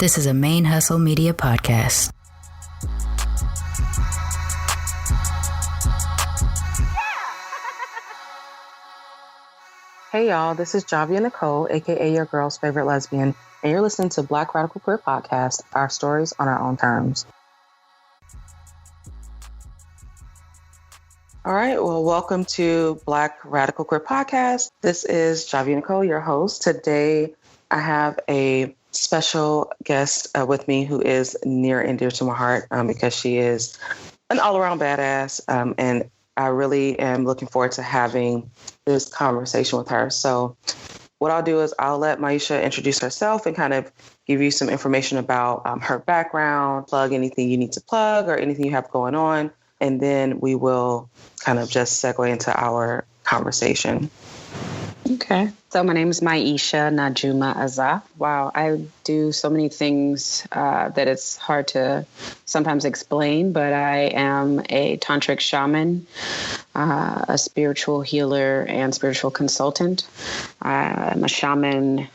This is a ManeHustle Media podcast. Hey y'all, this is Javia Nicole, aka your girl's favorite lesbian, and you're listening to Black Radical Queer Podcast, our stories on our own terms. All right, well, welcome to Black Radical Queer Podcast. This is Javia Nicole, your host. Today, I have a special guest with me who is near and dear to my heart because she is an all-around badass, and I really am looking forward to having this conversation with her. So what I'll do is I'll let Maisha introduce herself and kind of give you some information about her background, plug anything you need to plug or anything you have going on. And then we will kind of just segue into our conversation. Okay. So my name is Maisha Najuma Azah. Wow, I do so many things that it's hard to sometimes explain, but I am a tantric shaman, a spiritual healer and spiritual consultant. I'm a shaman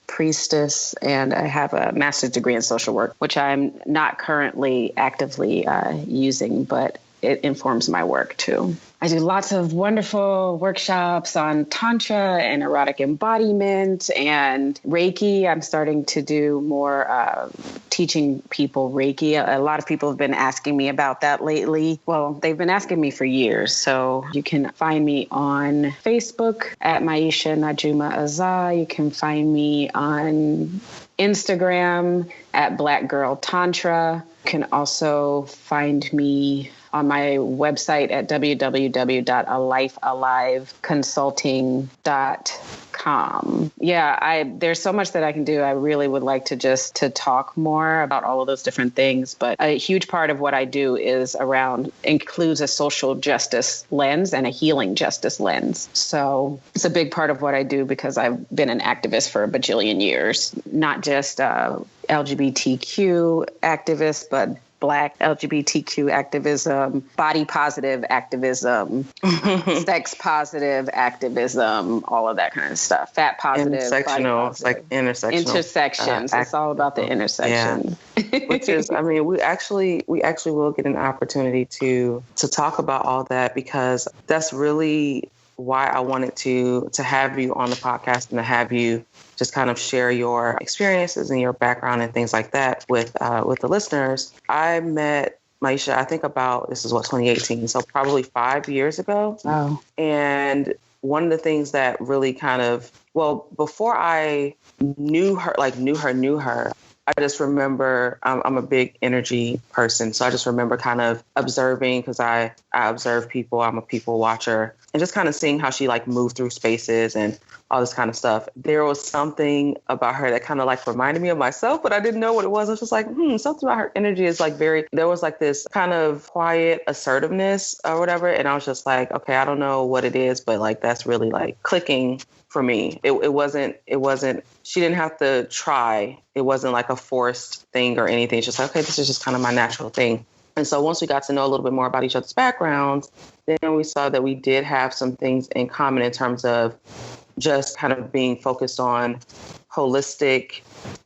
priestess, and I have a master's degree in social work, which I'm not currently actively using, but it informs my work too. I do lots of wonderful workshops on Tantra and erotic embodiment and Reiki. I'm starting to do more teaching people Reiki. A lot of people have been asking me about that lately. Well, they've been asking me for years. So you can find me on Facebook at Maisha Najuma Azah. You can find me on Instagram at Black Girl Tantra. You can also find me on my website at www.alifealiveconsulting.com. Yeah, there's so much that I can do. I really would like to talk more about all of those different things. But a huge part of what I do includes a social justice lens and a healing justice lens. So it's a big part of what I do because I've been an activist for a bajillion years, not just LGBTQ activist, but Black LGBTQ activism, body positive activism, sex positive activism, all of that kind of stuff. Fat positive, intersectional, it's like intersectional. Intersections. It's all about the intersection. Yeah. Which is, I mean, we actually will get an opportunity to talk about all that because that's really why I wanted to have you on the podcast and to have you just kind of share your experiences and your background and things like that with the listeners. I met Maisha, I think this is 2018, so probably 5 years ago. Wow. And one of the things that really before I knew her, I just remember I'm a big energy person. So I just remember kind of observing because I observe people. I'm a people watcher and just kind of seeing how she moved through spaces and all this kind of stuff. There was something about her that kind of reminded me of myself, but I didn't know what it was. I was just something about her energy is there was this kind of quiet assertiveness or whatever. And I was just okay, I don't know what it is, but that's really clicking for me. It wasn't, she didn't have to try. It wasn't a forced thing or anything. It's just okay, this is just kind of my natural thing. And so once we got to know a little bit more about each other's backgrounds, then we saw that we did have some things in common in terms of just kind of being focused on holistic,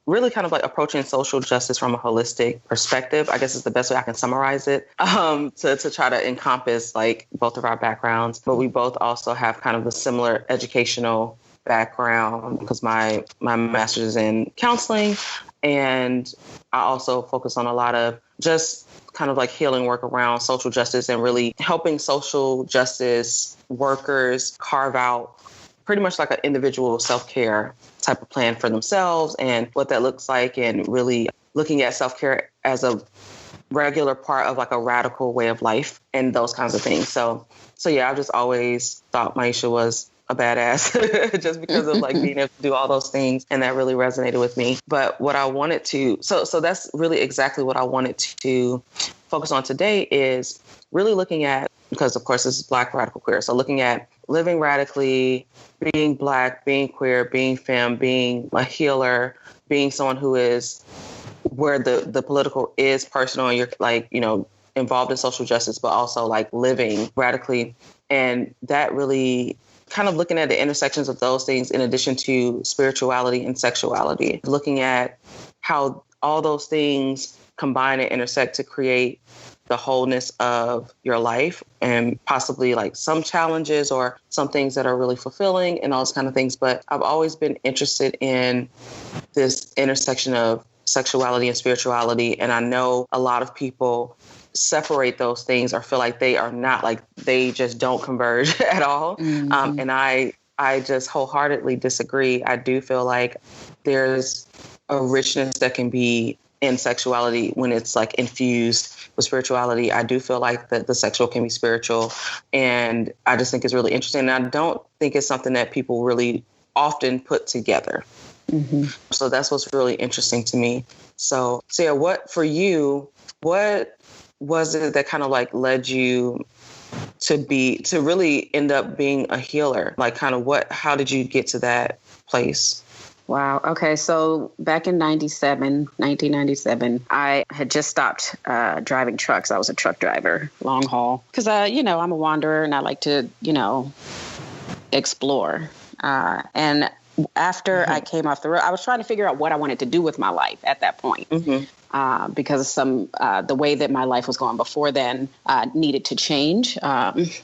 really kind of approaching social justice from a holistic perspective, I guess is the best way I can summarize it, to try to encompass both of our backgrounds. But we both also have kind of a similar educational background because my master's in counseling, and I also focus on a lot of just kind of healing work around social justice and really helping social justice workers carve out pretty much an individual self-care type of plan for themselves and what that looks like, and really looking at self-care as a regular part of a radical way of life and those kinds of things. So yeah, I've just always thought Maisha was a badass just because of being able to do all those things. And that really resonated with me. But what I wanted to, so that's really exactly what I wanted to focus on today is really looking at, because of course this is Black Radical Queer. So looking at living radically, being Black, being queer, being femme, being a healer, being someone who is where the political is personal and you're involved in social justice, but also living radically. And that really kind of looking at the intersections of those things in addition to spirituality and sexuality, looking at how all those things combine and intersect to create the wholeness of your life, and possibly like some challenges or some things that are really fulfilling and all those kind of things. But I've always been interested in this intersection of sexuality and spirituality. And I know a lot of people separate those things or feel like they are not, like they just don't converge at all. And I just wholeheartedly disagree. I do feel like there's a richness that can be in sexuality when it's like infused with spirituality. I do feel like that the sexual can be spiritual, and I just think it's really interesting. And I don't think it's something that people really often put together. So that's what's really interesting to me. So yeah, what for you, what was it that kind of like led you to really end up being a healer? Like kind of how did you get to that place? Wow. Okay. So back in 1997, I had just stopped driving trucks. I was a truck driver, long haul, because, I'm a wanderer and I like to, explore. And after I came off the road, I was trying to figure out what I wanted to do with my life at that point. Because the way that my life was going before then needed to change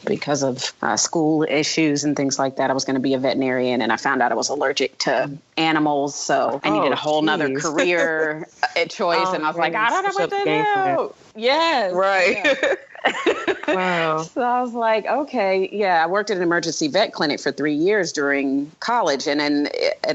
because of school issues and things like that. I was going to be a veterinarian, and I found out I was allergic to animals, so I needed a whole nother career choice. And I was like, I don't know what to do. Yes. Right. Yeah. Wow. So I was like, okay, yeah. I worked at an emergency vet clinic for 3 years during college. And then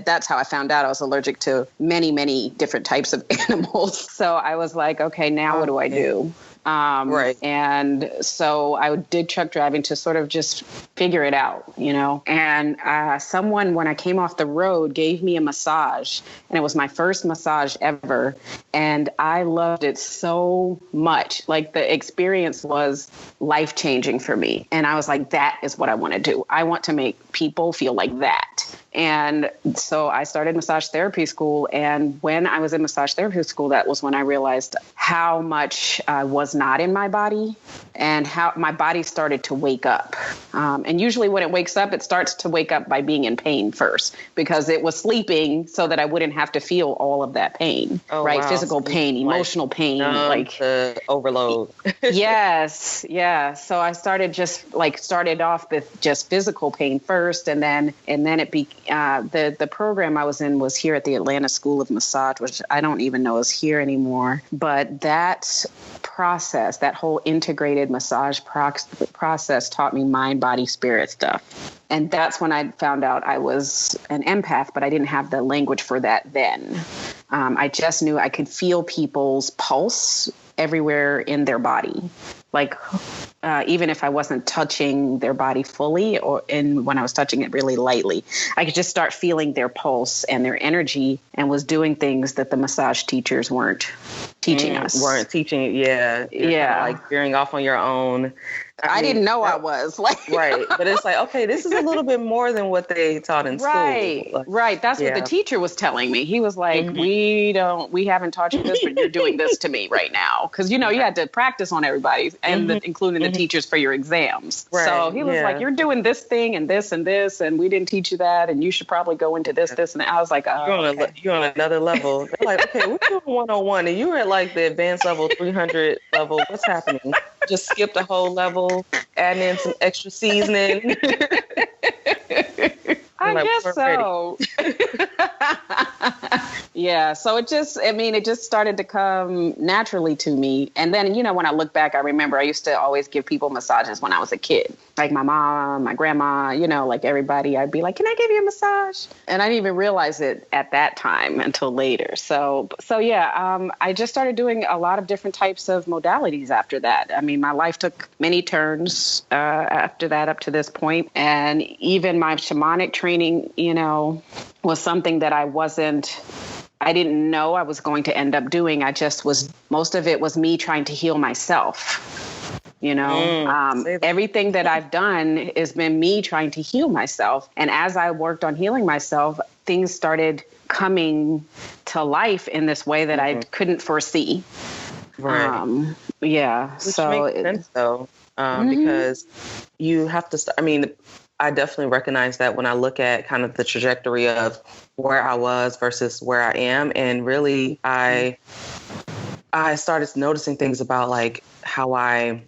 that's how I found out I was allergic to many, many different types of animals. So I was like, okay, now what do I do? Right. And so I did truck driving to sort of just figure it out, and someone, when I came off the road, gave me a massage, and it was my first massage ever. And I loved it so much. Like the experience was life-changing for me. And I was like, that is what I want to do. I want to make people feel like that. And so I started massage therapy school. And when I was in massage therapy school, that was when I realized how much I was not in my body and how my body started to wake up. And usually when it wakes up, it starts to wake up by being in pain first, because it was sleeping so that I wouldn't have to feel all of that pain, right? Wow. Physical pain, emotional pain, like the overload. Yes. Yeah. So I started off with just physical pain first. And then the program I was in was here at the Atlanta School of Massage, which I don't even know is here anymore. But that process, that whole integrated massage process taught me mind, body, spirit stuff. And that's when I found out I was an empath, but I didn't have the language for that then. I just knew I could feel people's pulse everywhere in their body. Like, even if I wasn't touching their body fully, when I was touching it really lightly, I could just start feeling their pulse and their energy, and was doing things that the massage teachers weren't teaching us. Weren't teaching. Yeah. Yeah. Like veering off on your own. I didn't know I was like, right. But it's like, okay, this is a little bit more than what they taught in school. Right. That's what the teacher was telling me. He was like, we haven't taught you this, but you're doing this to me right now. Cause you had to practice on everybody and including the teachers for your exams. Right. So he was like, you're doing this thing and this, and we didn't teach you that. And you should probably go into this, and I was like, oh, you're on another level. They're like, okay, we're doing 101 and you're at like the advanced level, 300 level. What's happening? Just skip the whole level, adding in some extra seasoning. I guess so. Yeah. So it just started to come naturally to me. And then, when I look back, I remember I used to always give people massages when I was a kid. Like my mom, my grandma, like everybody, I'd be like, can I give you a massage? And I didn't even realize it at that time until later. So yeah, I just started doing a lot of different types of modalities after that. I mean, my life took many turns after that up to this point. And even my shamanic training, was something that I didn't know I was going to end up doing. Most of it was me trying to heal myself. Everything that I've done has been me trying to heal myself. And as I worked on healing myself, things started coming to life in this way that I couldn't foresee. Right. Yeah. Which makes sense though, because you have to start. I mean, I definitely recognize that when I look at kind of the trajectory of where I was versus where I am. And really, I started noticing things about like how I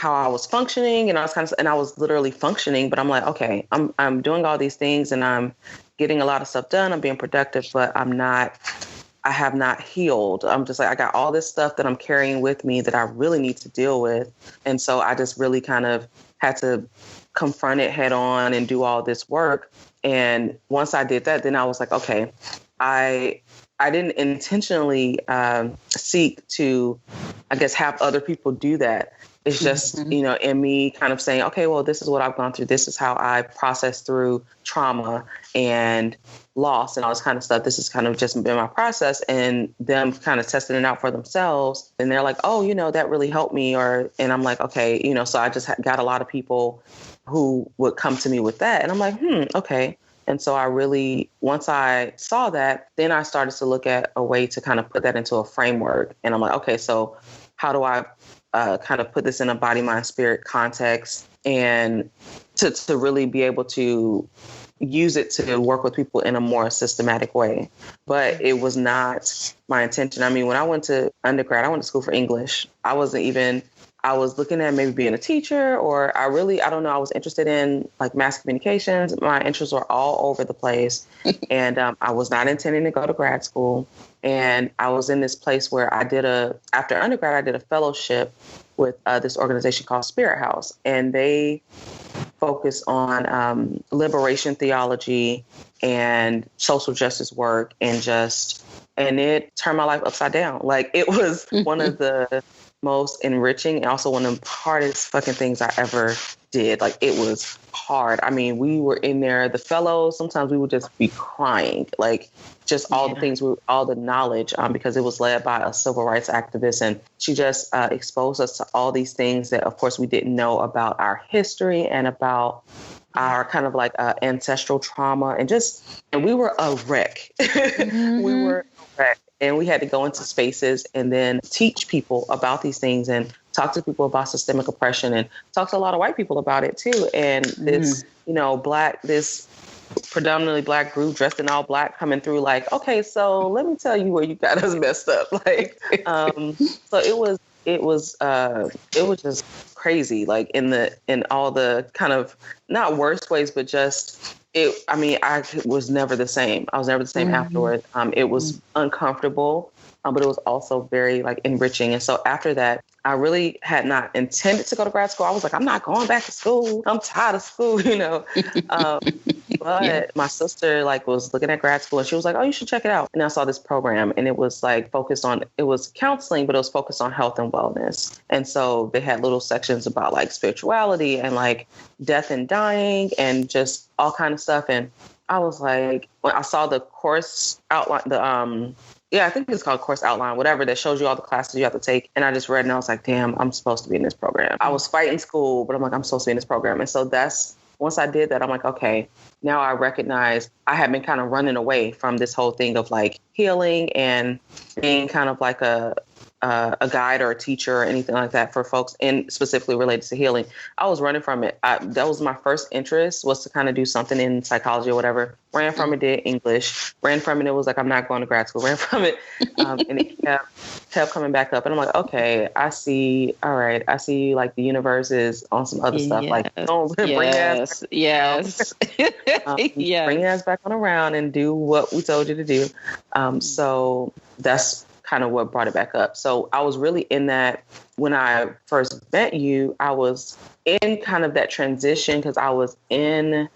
was functioning, and I was literally functioning, but I'm like, okay, I'm doing all these things and I'm getting a lot of stuff done. I'm being productive, but I have not healed. I'm just like, I got all this stuff that I'm carrying with me that I really need to deal with. And so I just really kind of had to confront it head on and do all this work. And once I did that, then I was like, okay, I didn't intentionally seek to, I guess, have other people do that. It's just, in me kind of saying, okay, well, this is what I've gone through. This is how I process through trauma and loss and all this kind of stuff. This has kind of just been my process, and them kind of testing it out for themselves. And they're like, oh, that really helped me. And I'm like, okay, so I just got a lot of people who would come to me with that. And I'm like, okay. And so once I saw that, then I started to look at a way to kind of put that into a framework. And I'm like, okay, so how do I kind of put this in a body, mind, spirit context, and to really be able to use it to work with people in a more systematic way. But it was not my intention. I mean, when I went to undergrad, I went to school for English. I was looking at maybe being a teacher, or I don't know. I was interested in like mass communications. My interests were all over the place. And I was not intending to go to grad school. And I was in this place where after undergrad, I did a fellowship with this organization called Spirit House. And they focus on liberation theology and social justice work, and it turned my life upside down. Like, it was one of the most enriching and also one of the hardest fucking things I ever did. Like, it was hard. I mean, we were in there, the fellows, sometimes we would just be crying, like just all the things, all the knowledge, because it was led by a civil rights activist. And she just exposed us to all these things that, of course, we didn't know about our history and about our kind of like ancestral trauma. And we were a wreck. We were a wreck. And we had to go into spaces and then teach people about these things and talk to people about systemic oppression and talk to a lot of white people about it too. And this, this predominantly Black group dressed in all Black coming through like, okay, so let me tell you where you got us messed up. Like, so it was just crazy, like in all the kind of not worst ways, but just I was never the same. I was never the same afterwards. It was uncomfortable, but it was also very like enriching. And so after that, I really had not intended to go to grad school. I was like, I'm not going back to school. I'm tired of school, But my sister was looking at grad school, and she was like, oh, you should check it out. And I saw this program, and it was it was counseling, but it was focused on health and wellness. And so they had little sections about like spirituality and like death and dying and just all kind of stuff. And I was like, when I saw the course outline, I think it's called course outline, whatever, that shows you all the classes you have to take. And I just read and I was like, damn, I'm supposed to be in this program. I was fighting school, but I'm like, I'm supposed to be in this program. And so once I did that, I'm like, okay, now I recognize I had been kind of running away from this whole thing of like healing and being kind of like a guide or a teacher or anything like that for folks, and specifically related to healing. I was running from it. That was my first interest, was to kind of do something in psychology or whatever. Ran from it, did English. Ran from it. It was like, I'm not going to grad school. Ran from it. And it kept coming back up. And I'm like, okay, I see. All right. I see like the universe is on some other stuff. Like, don't bring ass. Yes. Bring your ass back on around and do what we told you to do. So that's kind of what brought it back up. So I was really in that when I first met you. I was in kind of that transition because I was in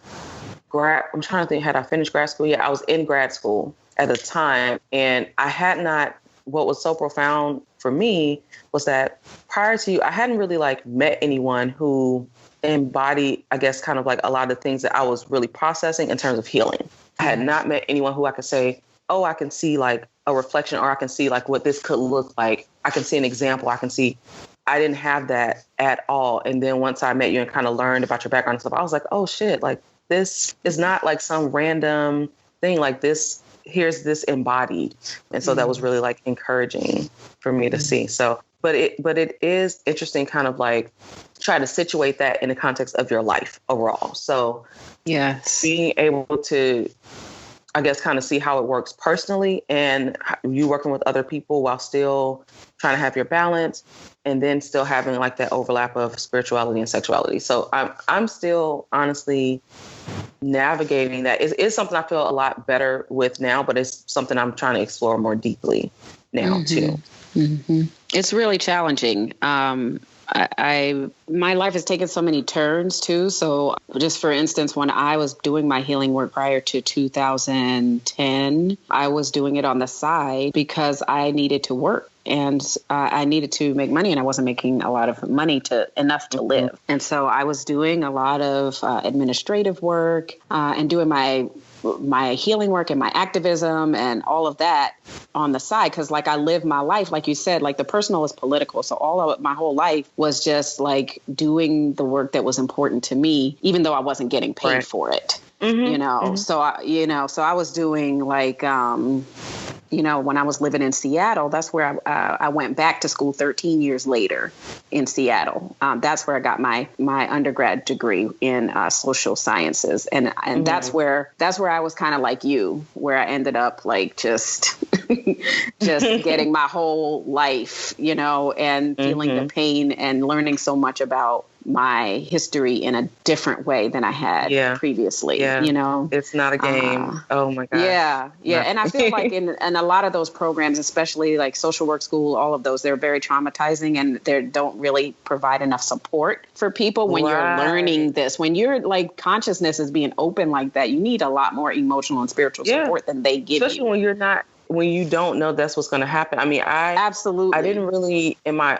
I'm trying to think, had I finished grad school? Yeah, I was in grad school at the time. And I had not, what was so profound for me was that prior to you, I hadn't really like met anyone who embodied, I guess, kind of like a lot of the things that I was really processing in terms of healing. I had not met anyone who I could say, oh, I can see like a reflection, or I can see like what this could look like. I can see an example. I didn't have that at all. And then once I met you and kind of learned about your background and stuff, I was like, oh shit, like this is not like some random thing. Like here's this embodied. And so that was really like encouraging for me to see. So but it is interesting kind of like try to situate that in the context of your life overall. So yes, being able to, I guess, kind of see how it works personally and you working with other people while still trying to have your balance and then still having like that overlap of spirituality and sexuality. So I'm still honestly navigating that. It's something I feel a lot better with now, but it's something I'm trying to explore more deeply now too. It's really challenging. My life has taken so many turns too. So just for instance, when I was doing my healing work prior to 2010, I was doing it on the side because I needed to work. And I needed to make money, and I wasn't making a lot of money enough to live. And so I was doing a lot of administrative work and doing my healing work and my activism and all of that on the side. Cause like I live my life, like you said, like the personal is political. So all of my whole life was just like doing the work that was important to me, even though I wasn't getting paid for it, you know? So I was doing like, when I was living in Seattle, that's where I went back to school 13 years later in Seattle. That's where I got my undergrad degree in social sciences. And that's where I was kind of like you, where I ended up like just getting my whole life, and feeling the pain and learning so much about my history in a different way than I had previously, It's not a game. Oh my God. Yeah. And I feel like in a lot of those programs, especially like social work school, all of those, they're very traumatizing and they don't really provide enough support for people when you're learning this. When you're like consciousness is being open like that, you need a lot more emotional and spiritual support than they give especially you. When you don't know that's what's going to happen. I mean, I didn't really in my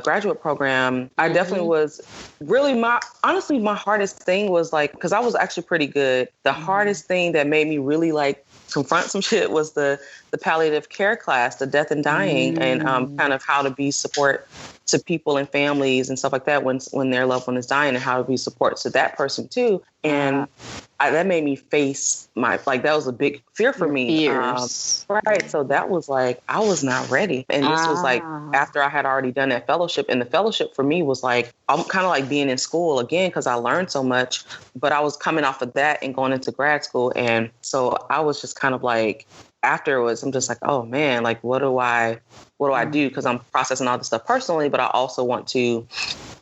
graduate program, I definitely was really my hardest thing was like, cause I was actually pretty good. The hardest thing that made me really like confront some shit was the palliative care class, the death and dying and kind of how to be support to people and families and stuff like that when their loved one is dying and how to be support to that person too. And that made me face that was a big fear for me. Right. So that was like, I was not ready. And this was like after I had already done that fellowship, and the fellowship for me was like, I'm kind of like being in school again, cause I learned so much, but I was coming off of that and going into grad school. And so I was just kind of like, afterwards, I'm just like, oh man, like, what do I do? Cause I'm processing all this stuff personally, but I also want to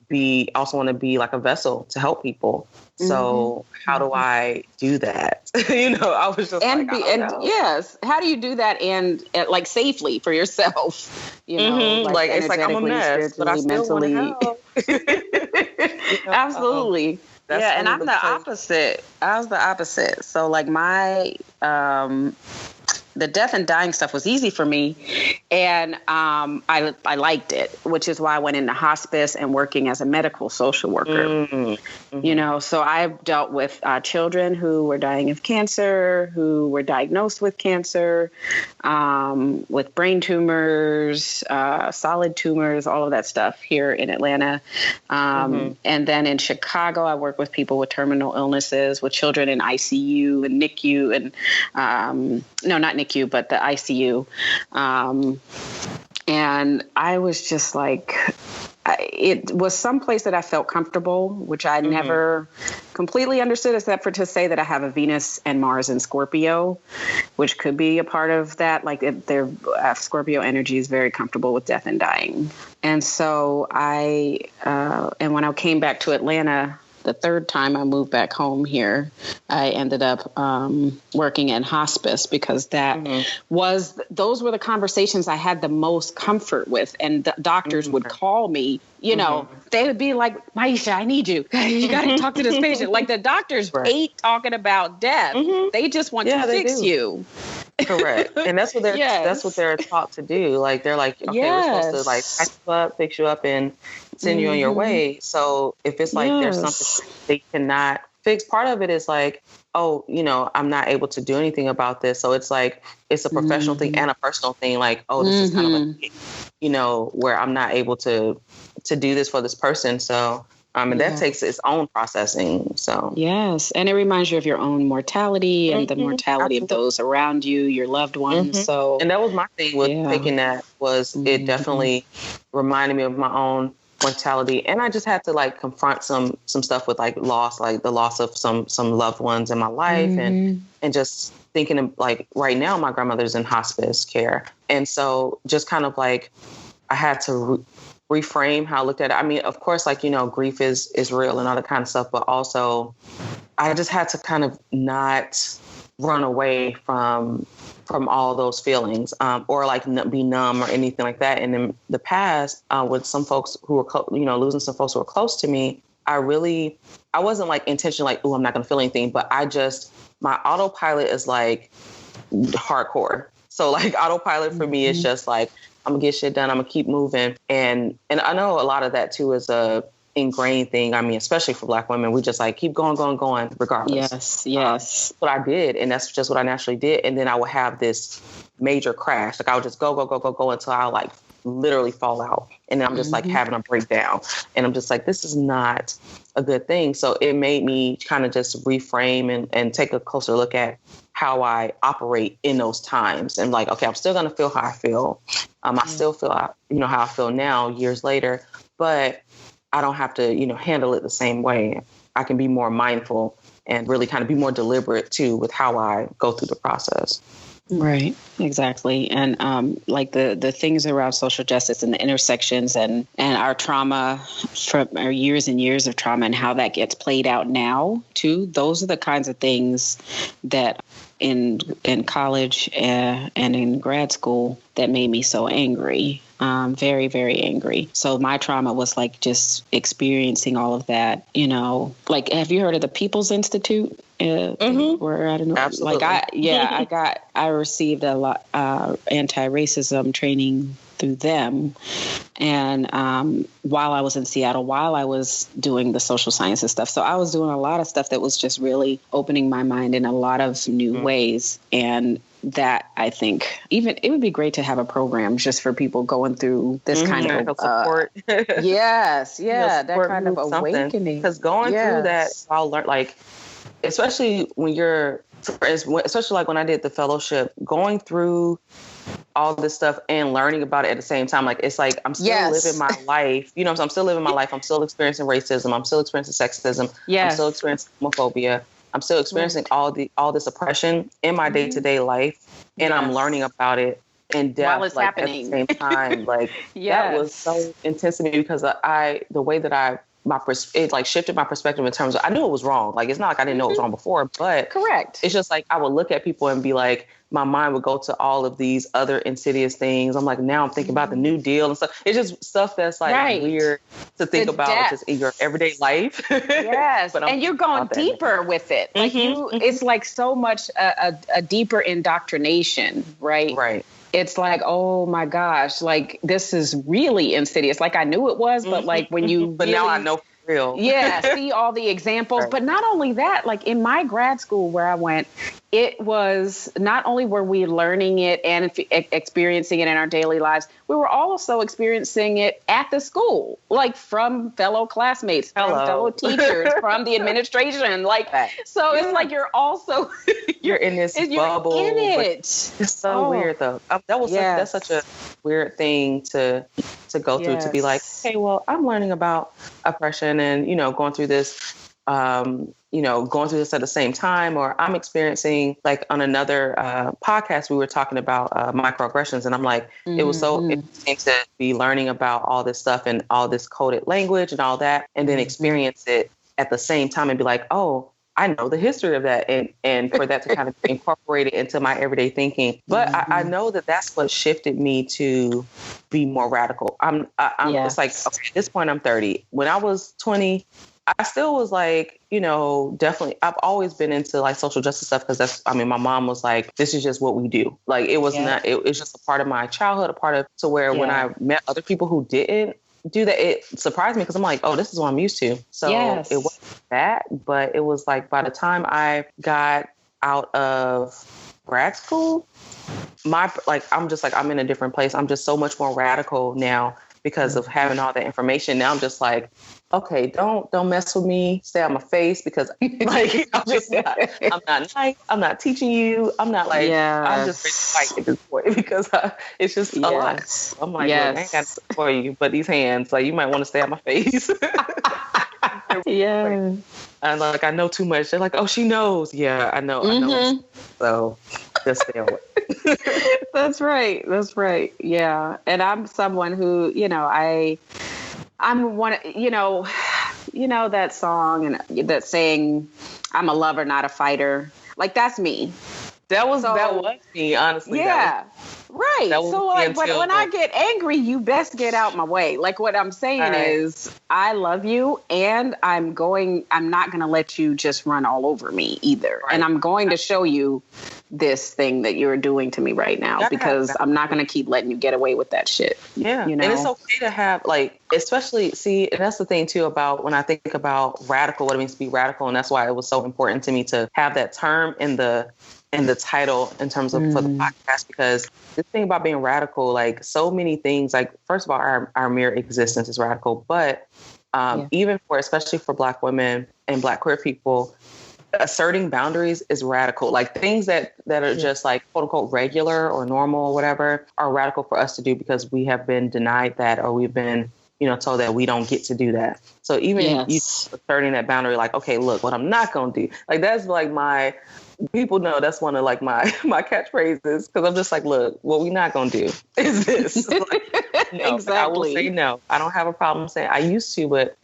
be like a vessel to help people. So how do I do that? I was just yes. How do you do that and like safely for yourself? Like it's like I'm a mess, but I still want to help. Absolutely. And I'm the opposite. I was the opposite. So like my, the death and dying stuff was easy for me. And I liked it, which is why I went into hospice and working as a medical social worker. So I've dealt with children who were dying of cancer, who were diagnosed with cancer, with brain tumors, solid tumors, all of that stuff here in Atlanta. And then in Chicago, I work with people with terminal illnesses, with children in ICU and NICU and no, not NICU, but the ICU. And I was just like, it was someplace that I felt comfortable, which I never completely understood, except for to say that I have a Venus and Mars in Scorpio, which could be a part of that. Like their Scorpio energy is very comfortable with death and dying. And so and when I came back to Atlanta, the third time I moved back home here, I ended up working in hospice because those were the conversations I had the most comfort with. And the doctors would call me, they would be like, Maisha, I need you. You got to talk to this patient. Like the doctors hate talking about death. They just want to fix you. Correct. And that's what they're taught to do. Like they're like, okay, we're supposed to like patch you up, fix you up, and send you on your way. So if it's like there's something they cannot fix, part of it is like, oh, I'm not able to do anything about this. So it's like it's a professional thing and a personal thing. Like, oh, this is kind of like, where I'm not able to do this for this person. So And that takes its own processing. So yes, and it reminds you of your own mortality and the mortality of those around you, your loved ones. So, and that was my thing with taking that, was it definitely reminded me of my own mortality, and I just had to like confront some stuff with like loss, like the loss of some loved ones in my life, and just thinking of like right now my grandmother's in hospice care, and so just kind of like I had to reframe how I looked at it. I mean, of course, like, you know, grief is real and all that kind of stuff, but also I just had to kind of not run away from all those feelings, or like be numb or anything like that. And in the past, with some folks who were, losing some folks who were close to me, I wasn't like intentionally like, oh, I'm not going to feel anything, but my autopilot is like hardcore. So like autopilot for me is just like, I'm gonna get shit done. I'm gonna keep moving. And I know a lot of that too is a ingrained thing. I mean, especially for Black women, we just like keep going regardless. Yes. What I did. And that's just what I naturally did. And then I would have this major crash. Like I would just go until I like literally fall out. And then I'm just like having a breakdown. And I'm just like, this is not a good thing. So it made me kind of just reframe and take a closer look at how I operate in those times. And like, okay, I'm still going to feel how I feel. I still feel, how I feel now years later, but I don't have to, handle it the same way. I can be more mindful and really kind of be more deliberate too with how I go through the process. Right. Exactly. And like the things around social justice and the intersections and our trauma from our years and years of trauma and how that gets played out now too. Those are the kinds of things that in college and in grad school that made me so angry. Very, very angry. So my trauma was like just experiencing all of that, like, have you heard of the People's Institute? Where I don't know, absolutely. Like I received a lot anti-racism training through them, and while I was in Seattle, while I was doing the social sciences stuff, so I was doing a lot of stuff that was just really opening my mind in a lot of new ways, and that I think even it would be great to have a program just for people going through this kind of support. Yes, that kind of awakening. Because going through that, I'll learn, like, especially when especially like when I did the fellowship, going through all this stuff and learning about it at the same time. Like, it's like, I'm still living my life, so I'm still living my life. I'm still experiencing racism. I'm still experiencing sexism. I'm still experiencing homophobia. I'm still experiencing all this oppression in my day-to-day life. And I'm learning about it in depth, while it's like, happening. at the same time. Like, that was so intense to me because the way that it like shifted my perspective in terms of, I knew it was wrong. Like, it's not like I didn't know it was wrong before, but correct. It's just like, I would look at people and be like, my mind would go to all of these other insidious things. I'm like, now I'm thinking about the New Deal and stuff. It's just stuff that's like weird to think about just in your everyday life. Yes. But and you're going deeper with it. Like it's like so much a deeper indoctrination, right? Right. It's like, oh my gosh, like this is really insidious. Like I knew it was, but like when you but now I know for real. See all the examples. Right. But not only that, like in my grad school where I went, it was not only were we learning it and experiencing it in our daily lives, we were also experiencing it at the school, like from fellow classmates, from fellow teachers, from the administration. Like, so it's like you're also you're in this bubble. In it. It's so weird though. That's such a weird thing to go through, to be like, okay, well, I'm learning about oppression and, going through this. Going through this at the same time, or I'm experiencing, like on another podcast, we were talking about microaggressions, and I'm like, it was so interesting to be learning about all this stuff and all this coded language and all that, and then experience it at the same time and be like, oh, I know the history of that, and for that to kind of incorporate it into my everyday thinking. But I know that that's what shifted me to be more radical. I'm It's like, okay, at this point I'm 30. When I was 20, I still was like, definitely, I've always been into like social justice stuff because my mom was like, this is just what we do. Like, it was not, it's just a part of my childhood, a part of, to where when I met other people who didn't do that, it surprised me because I'm like, oh, this is what I'm used to. So it wasn't that, but it was like, by the time I got out of grad school, I'm in a different place. I'm just so much more radical now because of having all that information. Now I'm just like, okay, don't mess with me, stay on my face, because like I'm not nice, I'm not teaching you, I'm not like, I'm just ready to fight at this point because it's just a lot. I'm like, look, I ain't got nothing for you but these hands, like you might want to stay on my face. Yeah. And like, I know too much. They're like, oh, she knows. Yeah, I know. So just stay away. That's right. That's right. Yeah. And I'm someone who, I'm one, that song and that saying, I'm a lover, not a fighter. Like, that's me. That was me, honestly. Yeah. Right. So like, but when I get angry, you best get out my way. Like, what I'm saying is, I love you, and I'm not going to let you just run all over me either. Right. And I'm going to show you this thing that you're doing to me right now, because I'm not going to keep letting you get away with that shit. Yeah. And it's okay to have, like, especially, see, and that's the thing too about when I think about radical, what it means to be radical. And that's why it was so important to me to have that term in the title in terms of for the podcast, because this thing about being radical, like so many things, like first of all, our mere existence is radical, but even especially for Black women and Black queer people, asserting boundaries is radical. Like things that are just like quote unquote regular or normal or whatever are radical for us to do because we have been denied that, or we've been told that we don't get to do that. So even you asserting that boundary, like, okay, look, what I'm not going to do, like that's like people know that's one of like my catchphrases, because I'm just like, look, what we not going to do is this. Like, no, exactly. I will say no. I don't have a problem saying, I used to, but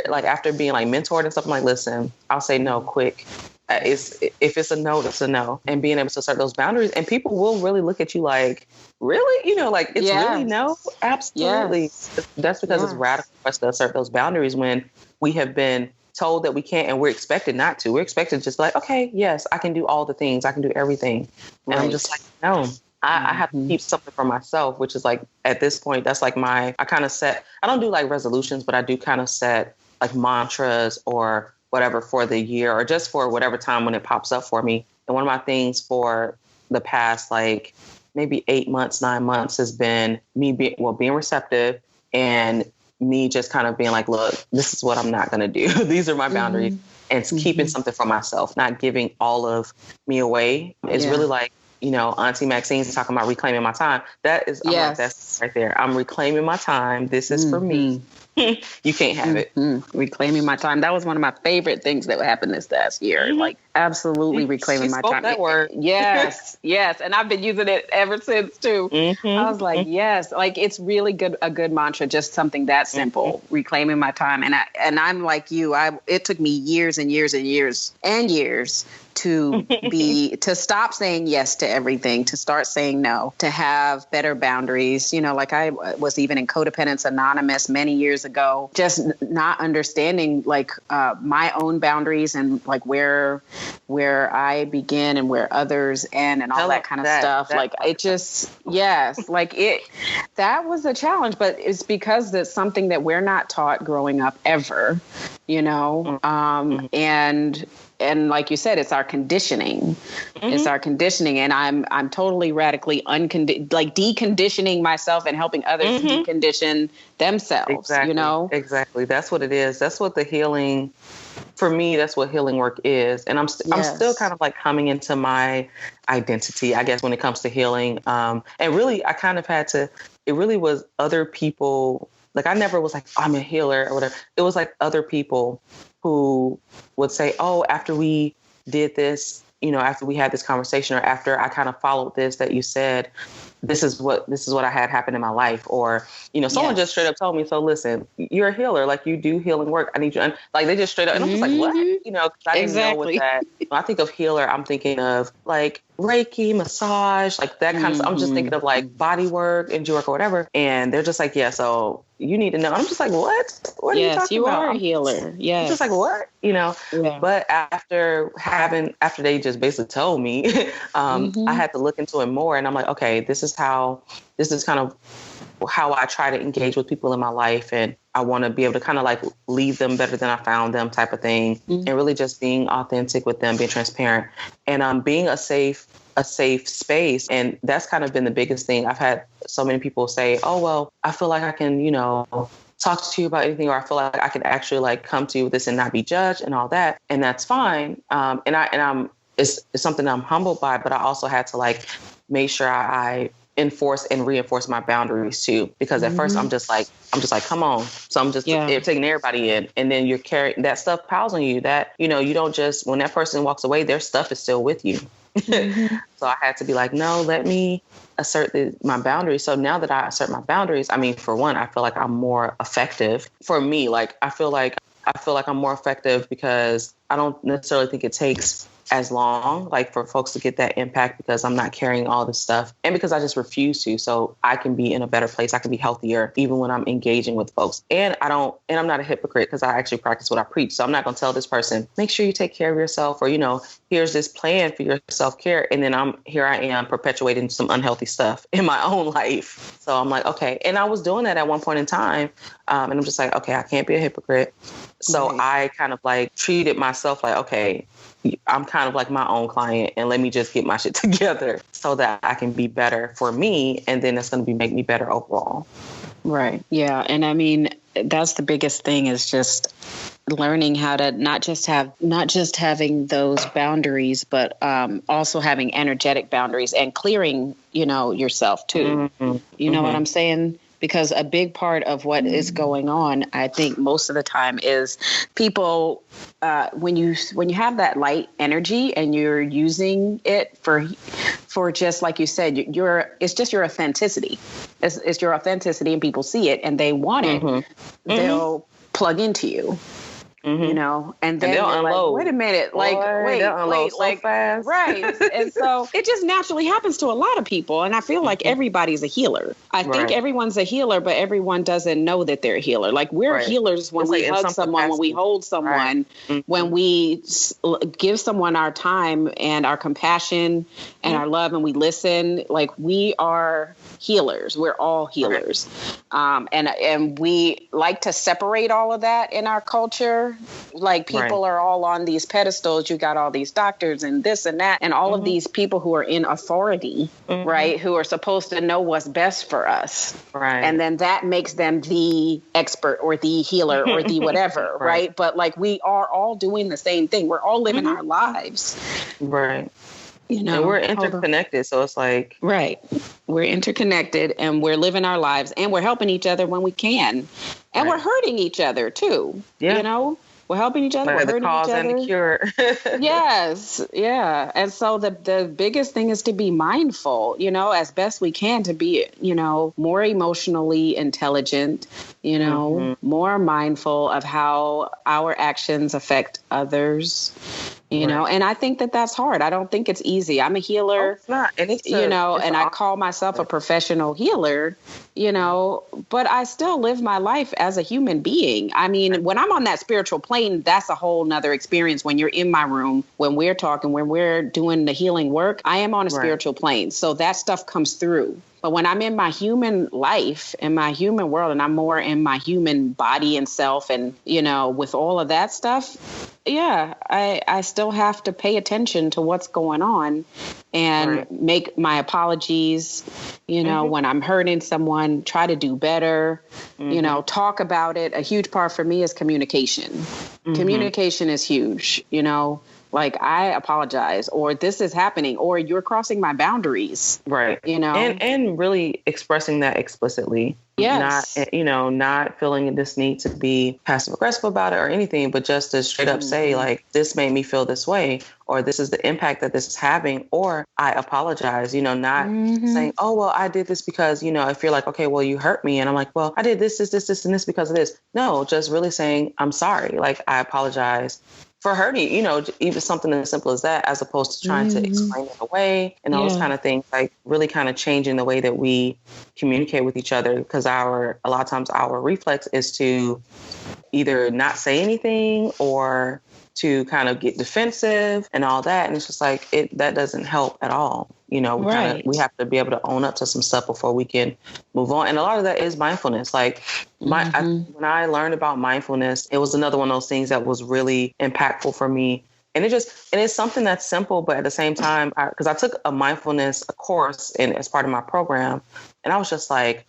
like after being like mentored and stuff, I'm like, listen, I'll say no quick. If it's a no, it's a no. And being able to assert those boundaries, and people will really look at you like, really? Like it's really no? Absolutely. Yes. That's because it's radical for us to assert those boundaries when we have been told that we can't, and we're expected not to. We're expected just like, okay, yes, I can do all the things. I can do everything. And I'm just like, no, I have to keep something for myself, which is like, at this point, that's like I kind of set, I don't do like resolutions, but I do kind of set like mantras or whatever for the year, or just for whatever time when it pops up for me. And one of my things for the past, like maybe 8 months, 9 months has been me being receptive, and me just kind of being like, look, this is what I'm not going to do. These are my boundaries. And it's keeping something for myself, not giving all of me away. It's really like, Auntie Maxine's talking about reclaiming my time. That is, I'm like, that's right there. I'm reclaiming my time. This is for me. You can't have it. Reclaiming my time. That was one of my favorite things that happened this past year. Like, absolutely reclaiming my time. That word. Yes. And I've been using it ever since too. I was like, yes, like it's really a good mantra, just something that simple, reclaiming my time. And I'm like you, it took me years and years and years and years to stop saying yes to everything, to start saying no, to have better boundaries. Like I was even in Codependence Anonymous many years ago, just not understanding like my own boundaries and like where I begin and where others end and all that kind of stuff. Like it just, that was a challenge, but it's because that's something that we're not taught growing up ever, and like you said, it's our conditioning. It's our conditioning. And I'm totally radically deconditioning myself and helping others decondition themselves, Exactly. That's what it is. That's what the healing, for me, that's what healing work is. And I'm still kind of like coming into my identity, I guess, when it comes to healing. And really, I kind of it really was other people. Like I never was like, oh, I'm a healer or whatever. It was like other people who would say, oh, after we did this, after we had this conversation, or after I kind of followed this that you said, this is what I had happen in my life. Or, someone just straight up told me, so listen, you're a healer, like you do healing work. I need you. And like, they just straight up, and I'm just like, what? Cause I didn't know what that, when I think of healer, I'm thinking of like Reiki, massage, like that kind of stuff. I'm just thinking of like body work, energy work or whatever. And they're just like, yeah, so you need to know. I'm just like, what? What are you talking about? Yes, you are a healer. Yes. I'm just like, what? But after they just basically told me, I had to look into it more. And I'm like, okay, this is kind of how I try to engage with people in my life. And I want to be able to kind of like leave them better than I found them type of thing. And really just being authentic with them, being transparent, and being a safe space. And that's kind of been the biggest thing. I've had so many people say, oh, well, I feel like I can, talk to you about anything, or I feel like I could actually like come to you with this and not be judged and all that. And that's fine. It's something I'm humbled by, but I also had to like make sure I enforce and reinforce my boundaries too, because at first I'm just like, come on. So I'm just taking everybody in, and then you're carrying that stuff piles on you that, you don't just, when that person walks away, their stuff is still with you. So I had to be like, no, let me assert my boundaries. So now that I assert my boundaries, I mean, for one, I feel like I'm more effective. For me, like, I feel like I'm more effective because I don't necessarily think it takes as long, like, for folks to get that impact, because I'm not carrying all this stuff, and because I just refuse to. So I can be in a better place. I can be healthier even when I'm engaging with folks. And I'm not a hypocrite, because I actually practice what I preach. So I'm not going to tell this person, make sure you take care of yourself, or, here's this plan for your self-care. And then I am perpetuating some unhealthy stuff in my own life. So I'm like, okay. And I was doing that at one point in time. And I'm just like, okay, I can't be a hypocrite. So I kind of like treated myself like, okay, I'm kind of like my own client, and let me just get my shit together so that I can be better for me. And then it's going to make me better overall. Right. Yeah. And I mean, that's the biggest thing, is just learning how to not just having those boundaries, but also having energetic boundaries and clearing, yourself too. You know what I'm saying? Because a big part of what is going on, I think most of the time, is people, when you have that light energy and you're using it for just like you said, it's just your authenticity. It's your authenticity, and people see it and they want it. They'll plug into you. And then they'll unload. Like, wait a minute, like, wait, so like, fast. Right. And so it just naturally happens to a lot of people. And I feel like everybody's a healer. I think everyone's a healer, but everyone doesn't know that they're a healer. Like, we're healers when we hug someone, when we hold someone, when we give someone our time and our compassion and our love, and we listen. Like, we are healers. We're all healers. And we like to separate all of that in our culture. Like, people are all on these pedestals. You got all these doctors and this and that, and all of these people who are in authority, right? Who are supposed to know what's best for us. Right. And then that makes them the expert or the healer or the whatever. Right. But like, we are all doing the same thing. We're all living our lives. Right. And we're interconnected. So it's like, we're interconnected, and we're living our lives, and we're helping each other when we can. And we're hurting each other too. Yeah. We're helping each other. We're hurting each other. And the cure. Yes. Yeah. And so the biggest thing is to be mindful, as best we can, to be, more emotionally intelligent, more mindful of how our actions affect others. And I think that that's hard. I don't think it's easy. I'm a healer, it's not. And I call myself a professional healer, but I still live my life as a human being. I mean, when I'm on that spiritual plane, that's a whole nother experience. When you're in my room, when we're talking, when we're doing the healing work, I am on a spiritual plane. So that stuff comes through. But when I'm in my human life, in my human world, and I'm more in my human body and self, and, with all of that stuff, I still have to pay attention to what's going on and make my apologies, when I'm hurting someone, try to do better, talk about it. A huge part for me is communication. Communication is huge, Like, I apologize, or this is happening, or you're crossing my boundaries. Right. And really expressing that explicitly. Yes. Not feeling this need to be passive aggressive about it or anything, but just to straight up say, like, this made me feel this way, or this is the impact that this is having, or I apologize, not saying, oh, well, I did this because, if you're like, okay, well, you hurt me. And I'm like, well, I did this, and this because of this. No, just really saying, I'm sorry. Like, I apologize for hurting, even something as simple as that, as opposed to trying to explain it away and all those kind of things, like really kind of changing the way that we communicate with each other. Because a lot of times our reflex is to either not say anything or to kind of get defensive and all that. And it's just like, that doesn't help at all. We have to be able to own up to some stuff before we can move on. And a lot of that is mindfulness. Like when I learned about mindfulness, it was another one of those things that was really impactful for me And it's something that's simple, but at the same time, because I took a mindfulness course as part of my program, and I was just like,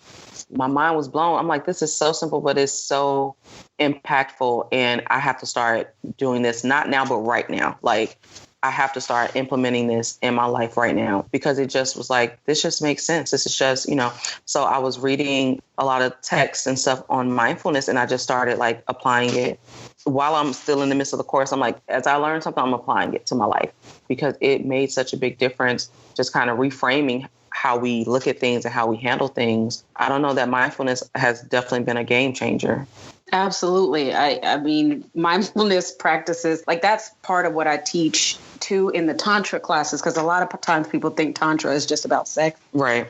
my mind was blown. I'm like, this is so simple, but it's so impactful. And I have to start doing this, not now, but right now. Like, I have to start implementing this in my life right now, because it just was like, this just makes sense. This is just, so I was reading a lot of texts and stuff on mindfulness, and I just started like applying it while I'm still in the midst of the course. I'm like, as I learn something, I'm applying it to my life, because it made such a big difference, just kind of reframing how we look at things and how we handle things. I don't know, that mindfulness has definitely been a game changer. Absolutely. I mean, mindfulness practices, like that's part of what I teach too in the Tantra classes, because a lot of times people think Tantra is just about sex. Right.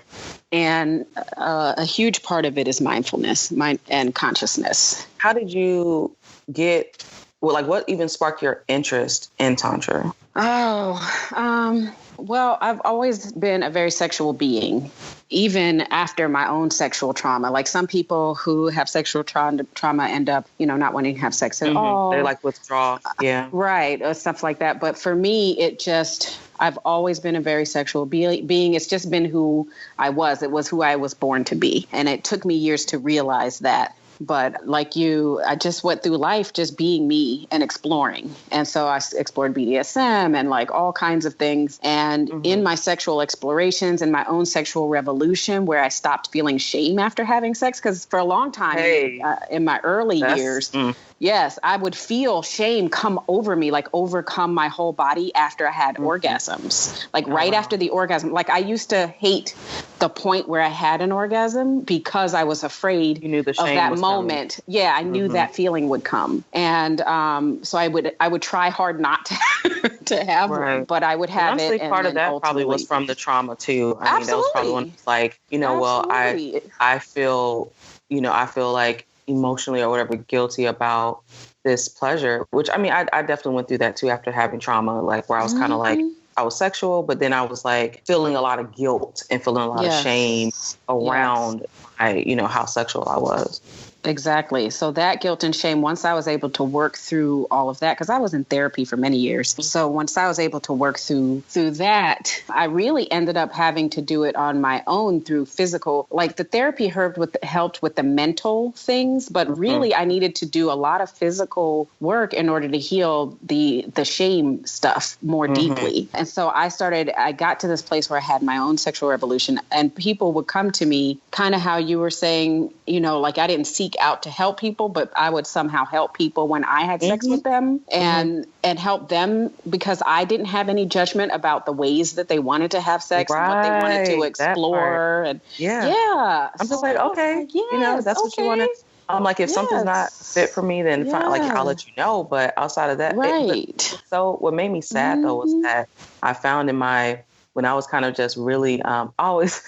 And a huge part of it is mindfulness, and consciousness. How did you get, what even sparked your interest in Tantra? Well, I've always been a very sexual being, even after my own sexual trauma. Like some people who have sexual trauma end up, not wanting to have sex at all. They like withdraw. Yeah. Right. Or stuff like that. But for me, I've always been a very sexual being. It's just been who I was. It was who I was born to be. And it took me years to realize that. But like you, I just went through life just being me and exploring. And so I explored BDSM and like all kinds of things. And in my sexual explorations and my own sexual revolution, where I stopped feeling shame after having sex, because for a long time in my early years, yes, I would feel shame come over me, like overcome my whole body after I had orgasms, like right after the orgasm. Like I used to hate the point where I had an orgasm because I was afraid of that moment. Yeah, I knew that feeling would come. And so I would try hard not to have one, but I would have honestly, it. And part of that probably was from the trauma too. I mean, that was probably one like, I feel like emotionally or whatever guilty about this pleasure, which I mean, I definitely went through that too after having trauma, like where I was kind of like, I was sexual, but then I was like feeling a lot of guilt and feeling a lot of shame around how sexual I was. Exactly. So that guilt and shame, once I was able to work through all of that, because I was in therapy for many years. So once I was able to work through that, I really ended up having to do it on my own through physical, like the therapy helped with the mental things, but really I needed to do a lot of physical work in order to heal the shame stuff more deeply. And so I got to this place where I had my own sexual revolution, and people would come to me kind of how you were saying, like I didn't seek out to help people, but I would somehow help people when I had sex with them and help them, because I didn't have any judgment about the ways that they wanted to have sex and what they wanted to explore. And I'm just like, okay, that's what you want to. I'm like, if something's not fit for me, then fine, like I'll let you know. But outside of that, so what made me sad though was that I found when I was kind of just really, I always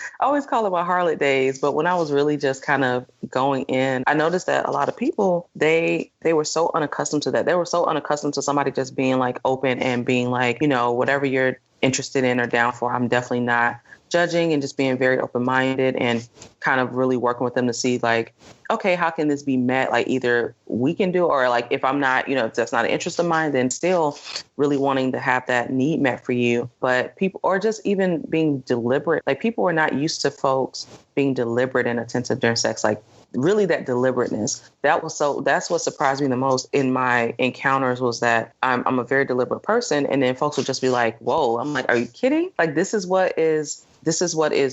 call it my harlot days, but when I was really just kind of going in, I noticed that a lot of people, they were so unaccustomed to that. They were so unaccustomed to somebody just being like open and being like, whatever you're interested in or down for, I'm definitely not judging, and just being very open-minded and kind of really working with them to see like, okay, how can this be met? Like either we can do, or like if I'm not, if that's not an interest of mine, then still really wanting to have that need met for you. But people, or just even being deliberate, like people were not used to folks being deliberate and attentive during sex. Like really that deliberateness, that's what surprised me the most in my encounters, was that I'm a very deliberate person. And then folks would just be like, whoa, I'm like, are you kidding? Like, this is what is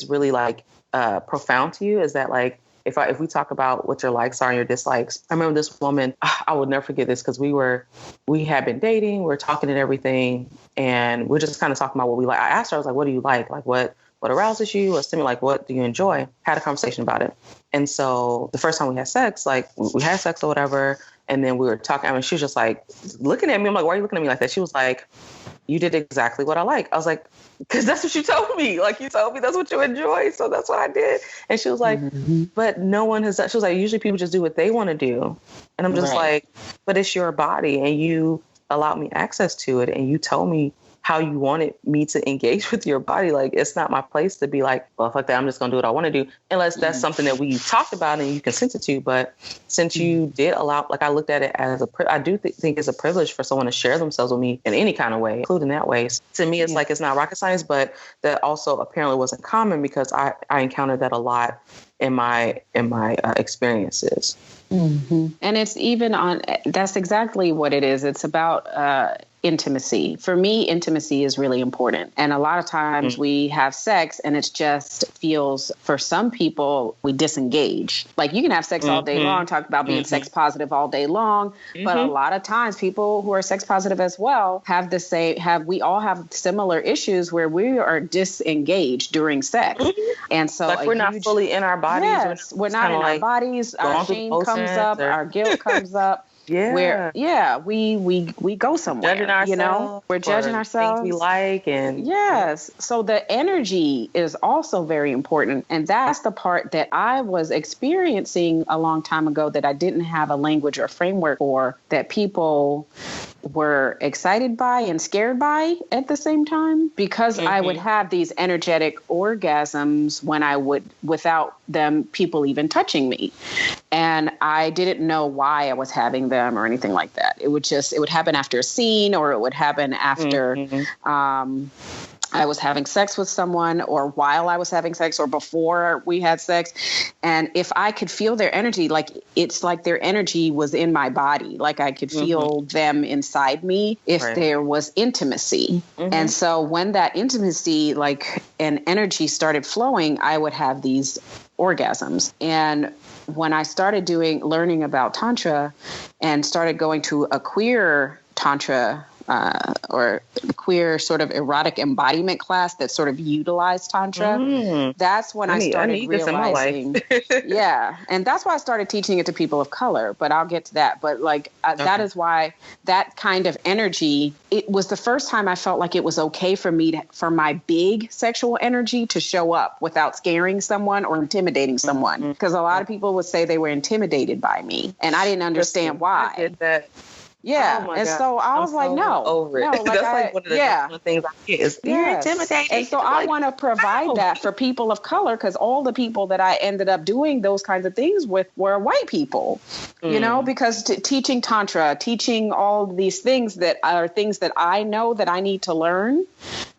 really like profound to you, is that like, if we talk about what your likes are and your dislikes. I remember this woman, I would never forget this, because we had been dating, we're talking and everything, and we're just kind of talking about what we like. I asked her, I was like, what do you like? Like what arouses you? What stimulates? Like, what do you enjoy? Had a conversation about it. And so the first time we had sex, like we had sex or whatever, and then we were talking. I mean, she was just like looking at me. I'm like, why are you looking at me like that? She was like, you did exactly what I like. I was like, because that's what you told me. Like, you told me that's what you enjoy. So that's what I did. And she was like, but no one has done. She was like, usually people just do what they want to do. And I'm just like, but it's your body, and you allowed me access to it. And you told me how you wanted me to engage with your body. Like, it's not my place to be like, well, fuck that, I'm just gonna do what I want to do, unless that's something that we talked about and you consented to. But since you did allow, like, I looked at it as I do think it's a privilege for someone to share themselves with me in any kind of way, including that way. To me, it's like, it's not rocket science, but that also apparently wasn't common, because I encountered that a lot in my experiences. Mm-hmm. And it's even that's exactly what it is. It's about intimacy. For me, intimacy is really important. And a lot of times we have sex and it just feels, for some people, we disengage. Like, you can have sex all day long, talk about being sex positive all day long. But a lot of times people who are sex positive as well we all have similar issues where we are disengaged during sex. And so like, we're not fully in our bodies. Yes, we're not in our bodies. Our shame comes up, our guilt comes up. We go somewhere. Judging ourselves, you know, we're judging ourselves. Things we like, and so the energy is also very important, and that's the part that I was experiencing a long time ago that I didn't have a language or framework for, that people were excited by and scared by at the same time, because I would have these energetic orgasms when I would, without them, people even touching me. And I didn't know why I was having them or anything like that. It would happen after a scene, or it would happen after, I was having sex with someone, or while I was having sex, or before we had sex. And if I could feel their energy, like, it's like their energy was in my body. Like, I could feel them inside me if there was intimacy. And so when that intimacy, like, and energy started flowing, I would have these orgasms. And when I started learning about Tantra and started going to a queer Tantra or queer sort of erotic embodiment class that sort of utilized Tantra, that's when I started realizing, and that's why I started teaching it to people of color, but I'll get to that. But like, that is why that kind of energy, it was the first time I felt like it was okay for me for my big sexual energy to show up without scaring someone or intimidating someone. Because a lot of people would say they were intimidated by me, and I didn't understand why. I did that. Yeah. Oh, and God. so I was like, no. Over it. No, like, that's like one of the things I get is, you're intimidating. And so I want to provide that for people of color, because all the people that I ended up doing those kinds of things with were white people, you know, because teaching Tantra, teaching all these things that are things that I know that I need to learn,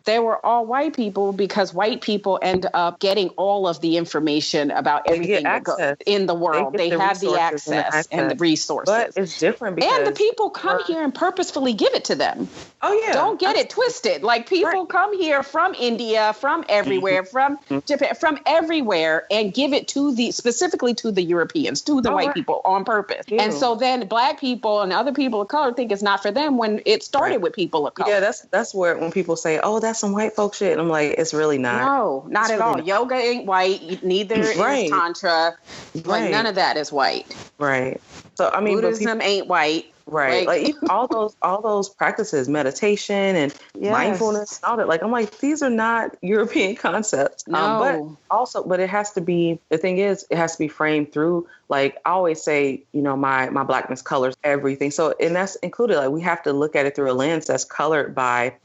they were all white people, because white people end up getting all of the information about everything that goes in the world. They have the access and the resources. But it's different because... And the people come here and purposefully give it to them. Oh, yeah. Don't get it twisted. Like, people come here from India, from everywhere, from Japan, from everywhere, and give it specifically to the Europeans, to the white people on purpose. Ew. And so then Black people and other people of color think it's not for them when it started with people of color. Yeah, that's where, when people say, oh, that's some white folk shit, and I'm like, it's really not. No, not at all. Yoga ain't white. Neither is Tantra. Like, none of that is white. Right. So, I mean, Buddhism ain't white. Right. Like even all those practices, meditation and mindfulness and all that. Like, I'm like, these are not European concepts. No. But it has to be, the thing is, it has to be framed through, like, I always say, you know, my Blackness colors everything. So, and that's included, like, we have to look at it through a lens that's colored by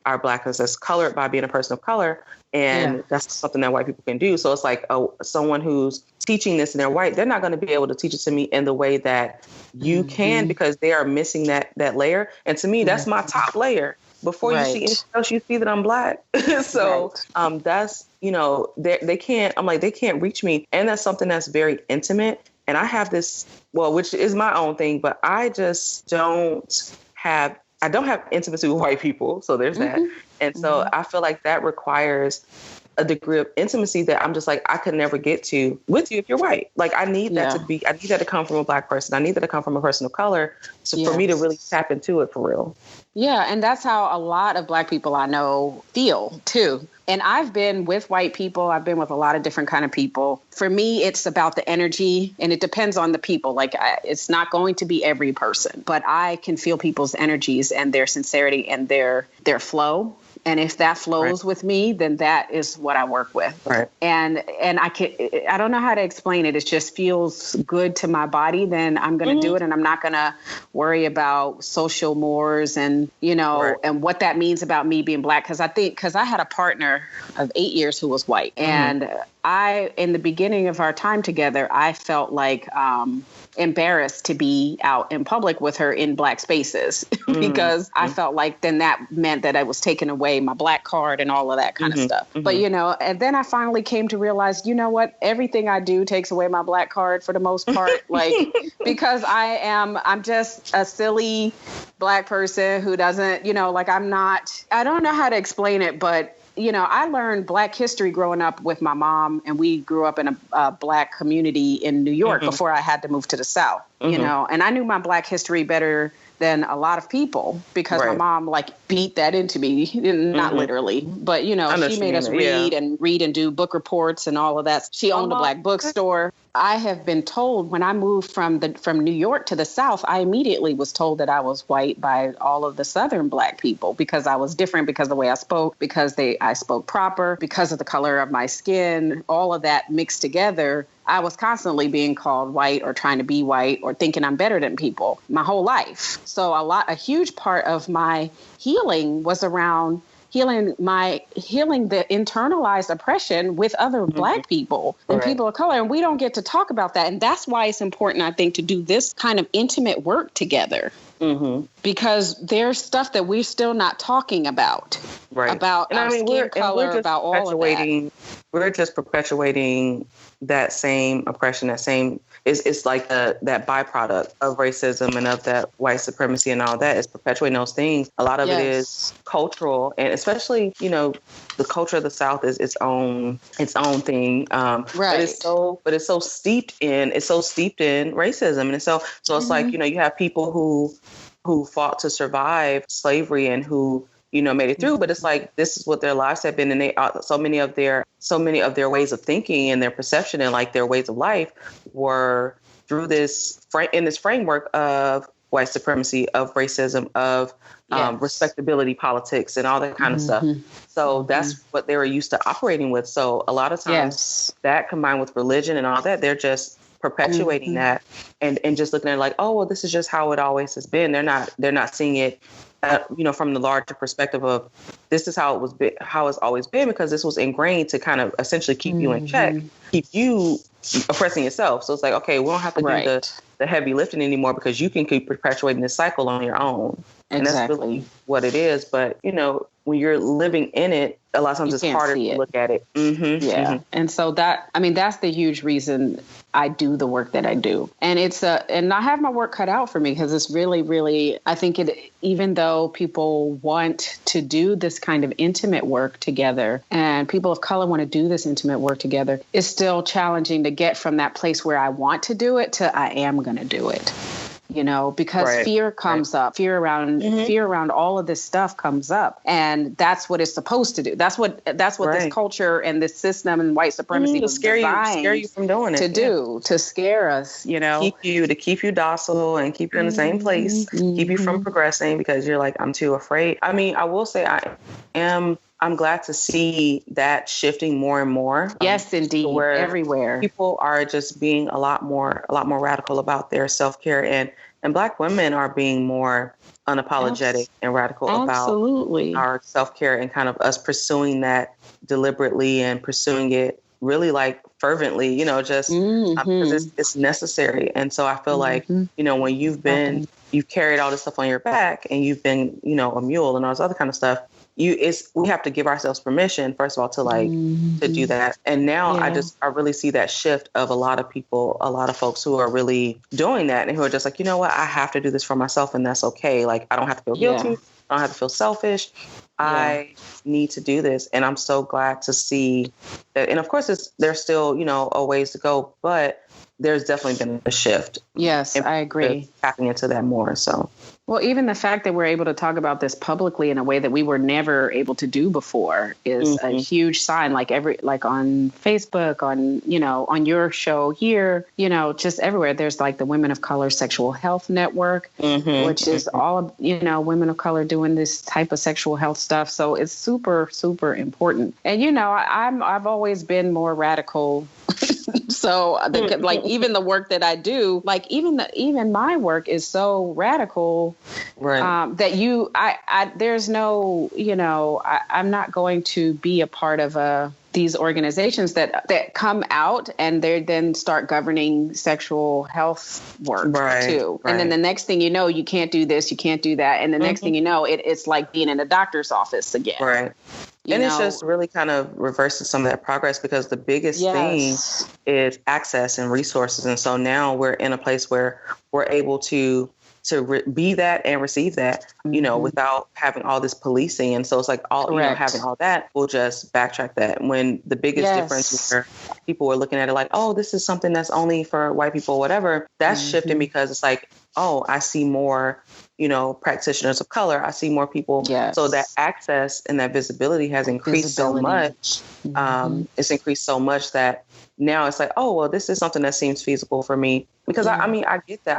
our Blackness, that's colored by being a person of color. And that's something that white people can do. So it's like, someone who's teaching this and they're white, they're not going to be able to teach it to me in the way that you can, because they are missing that layer. And to me, that's my top layer. Before you see anything else, you see that I'm Black. So that's, you know, they can't, I'm like, they can't reach me. And that's something that's very intimate. And I have this, well, which is my own thing, but I just don't have intimacy with white people. So there's that. And so I feel like that requires a degree of intimacy that I'm just like, I could never get to with you if you're white. Like, I need that to come from a Black person. I need that to come from a person of color. So for me to really tap into it for real. Yeah. And that's how a lot of Black people I know feel too. And I've been with white people. I've been with a lot of different kind of people. For me, it's about the energy, and it depends on the people. Like, it's not going to be every person, but I can feel people's energies and their sincerity and their flow. And if that flows with me, then that is what I work with. Right. And I don't know how to explain it. It just feels good to my body. Then I'm going to do it. And I'm not going to worry about social mores and, and what that means about me being Black. Because I had a partner of 8 years who was white. And in the beginning of our time together, I felt like embarrassed to be out in public with her in Black spaces because I felt like then that meant that I was taking away my Black card and all of that kind of stuff. But, and then I finally came to realize, you know what, everything I do takes away my Black card for the most part, like, because I'm just a silly Black person who doesn't, I don't know how to explain it, but I learned Black history growing up with my mom, and we grew up in a Black community in New York before I had to move to the South, and I knew my Black history better than a lot of people because my mom beat that into me, not literally, but she made us read and do book reports and all of that. She owned a Black bookstore. I have been told when I moved from New York to the South, I immediately was told that I was white by all of the Southern Black people because I was different, because of the way I spoke, because I spoke proper, because of the color of my skin, all of that mixed together. I was constantly being called white or trying to be white or thinking I'm better than people my whole life. So a huge part of my healing was around healing the internalized oppression with other Black people and people of color. And we don't get to talk about that. And that's why it's important, I think, to do this kind of intimate work together. Because there's stuff that we're still not talking about. Right. About our skin color, about all of that. We're just perpetuating that same oppression, it's like that byproduct of racism and of that white supremacy and all that is perpetuating those things. A lot of it is cultural, and especially, the culture of the South is its own thing. But it's so steeped in racism. And so it's like, you have people who fought to survive slavery and who, made it through, but it's like, this is what their lives have been. And they so many of their ways of thinking and their perception and their ways of life were through this framework of white supremacy, of racism, of respectability politics and all that kind of stuff. So that's what they were used to operating with. So a lot of times that combined with religion and all that, they're just perpetuating that and just looking at it like, oh, well, this is just how it always has been. They're not seeing it from the larger perspective of this is how it's always been, because this was ingrained to kind of essentially keep you in check, keep you oppressing yourself. So it's like, okay, we don't have to do the heavy lifting anymore because you can keep perpetuating this cycle on your own. And that's really what it is. But, when you're living in it, a lot of times it's harder to look at it. And so that's the huge reason I do the work that I do. And and I have my work cut out for me because it's really, really, I think even though people want to do this kind of intimate work together and people of color want to do this intimate work together, it's still challenging to get from that place where I want to do it to I am going to do it. Because fear comes up, fear around all of this stuff comes up. And that's what it's supposed to do. That's what this culture and this system and white supremacy was scare you from doing it, to scare us, to keep you docile and keep you in the same place, keep you from progressing because you're like, I'm too afraid. I mean, I will say I'm glad to see that shifting more and more. Yes, indeed. Where everywhere people are just being a lot more radical about their self-care, and Black women are being more unapologetic and radical about our self-care and kind of us pursuing that deliberately and pursuing it really fervently, just because it's necessary. And so I feel like, when you've carried all this stuff on your back and you've been, a mule and all this other kind of stuff, we have to give ourselves permission, first of all, to do that. And now I really see that shift of a lot of people, a lot of folks who are really doing that and who are just like, you know what, I have to do this for myself and that's okay. Like, I don't have to feel guilty. I don't have to feel selfish. I need to do this. And I'm so glad to see that. And of course, there's still, a ways to go, but there's definitely been a shift. Yes, I agree. Tapping into that more. So. Well, even the fact that we're able to talk about this publicly in a way that we were never able to do before is a huge sign. Like on Facebook, on your show here, just everywhere. There's like the Women of Color Sexual Health Network, which is all, women of color doing this type of sexual health stuff. So it's super, super important. And, I've always been more radical. So like even the work that I do, like even my work is so radical, right? That there's no, I'm not going to be a part of these organizations that come out and they then start governing sexual health work too. Right. And then the next thing you know, you can't do this, you can't do that. And the next thing you know, it's like being in a doctor's office again. Right. It's just really kind of reversing some of that progress, because the biggest thing is access and resources. And so now we're in a place where we're able to be that and receive that, without having all this policing. And so it's like having all that, we'll just backtrack that. When the biggest difference is where people were looking at it like, oh, this is something that's only for white people, whatever, that's shifting, because it's like, oh, I see more, practitioners of color. I see more people. Yes. So that access and that visibility has increased so much. It's increased so much that now it's like, oh, well, this is something that seems feasible for me. Because I get that.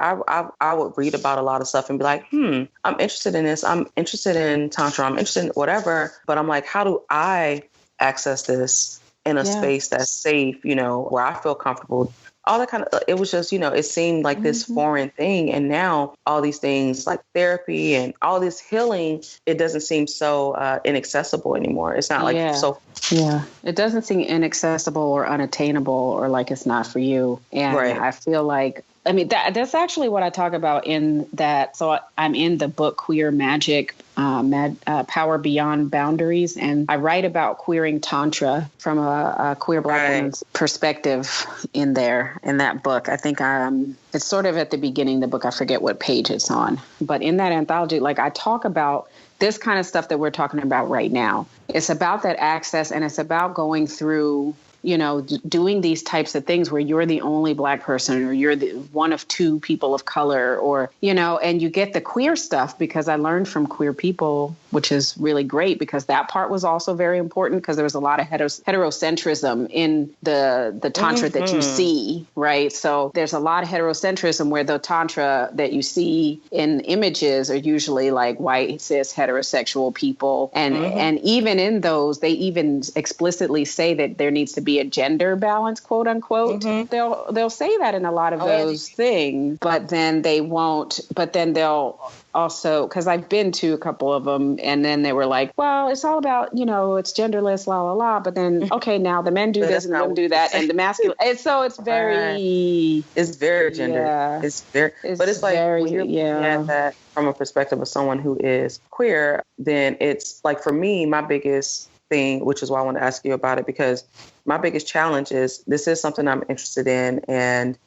I would read about a lot of stuff and be like, I'm interested in this. I'm interested in Tantra. I'm interested in whatever. But I'm like, how do I access this in a space that's safe, where I feel comfortable? All that kind of, it was just, it seemed like this foreign thing. And now all these things like therapy and all this healing, it doesn't seem so inaccessible anymore. It's not like so. Yeah, it doesn't seem inaccessible or unattainable or like it's not for you. And I feel like, that's actually what I talk about in that. So I'm in the book Queer Magic, Power Beyond Boundaries. And I write about queering Tantra from a queer Black woman's perspective in that book. I think it's sort of at the beginning of the book. I forget what page it's on. But in that anthology, like I talk about this kind of stuff that we're talking about right now. It's about that access, and it's about going through doing these types of things where you're the only Black person, or you're the one of two people of color, or, and you get the queer stuff, because I learned from queer people, which is really great, because that part was also very important, because there was a lot of heterocentrism in the Tantra that you see, right? So there's a lot of heterocentrism where the Tantra that you see in images are usually like white, cis, heterosexual people. And even in those, they even explicitly say that there needs to be a gender balance, quote unquote. They'll say that in a lot of those things, but then they won't. But then they'll also, because I've been to a couple of them, and then they were like, well, it's all about, it's genderless, la la la. But then, okay, now the men do this and the women do that, and the masculine. And so it's very, it's very gendered. Yeah. But it's like when you're looking at that from a perspective of someone who is queer, then it's like, for me, my biggest thing, which is why I want to ask you about it, because my biggest challenge is this is something I'm interested in, and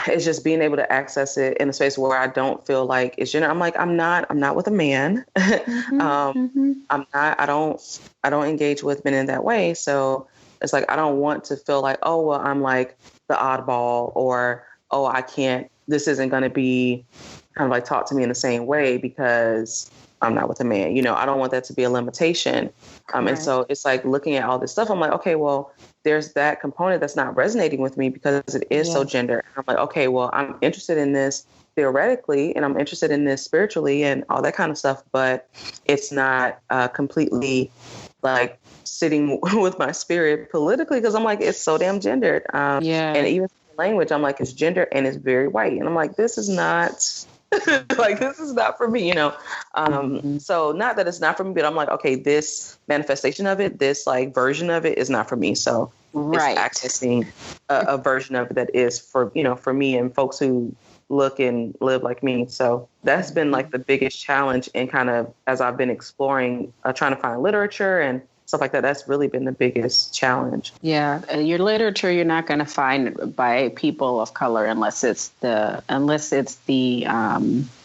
it's just being able to access it in a space where I don't feel like it's gender. I'm like, I'm not with a man. I don't engage with men in that way. So it's like, I don't want to feel like, oh, well, I'm like the oddball, or, oh, I can't, this isn't going to be kind of like taught to me in the same way because I'm not with a man. I don't want that to be a limitation. And so it's like looking at all this stuff, I'm like, okay, well, there's that component that's not resonating with me because it is so gendered. I'm like, okay, well, I'm interested in this theoretically, and I'm interested in this spiritually and all that kind of stuff, but it's not completely like sitting with my spirit politically, because I'm like, it's so damn gendered. And even the language, I'm like, it's gendered and it's very white. And I'm like, this is not... like, this is not for me, So not that it's not for me, but I'm like, okay, this manifestation of it, this like version of it is not for me. So it's accessing a version of it that is for me and folks who look and live like me. So that's been like the biggest challenge, and kind of as I've been exploring, trying to find literature and stuff like that. That's really been the biggest challenge. Yeah, your literature you're not going to find by people of color unless it's the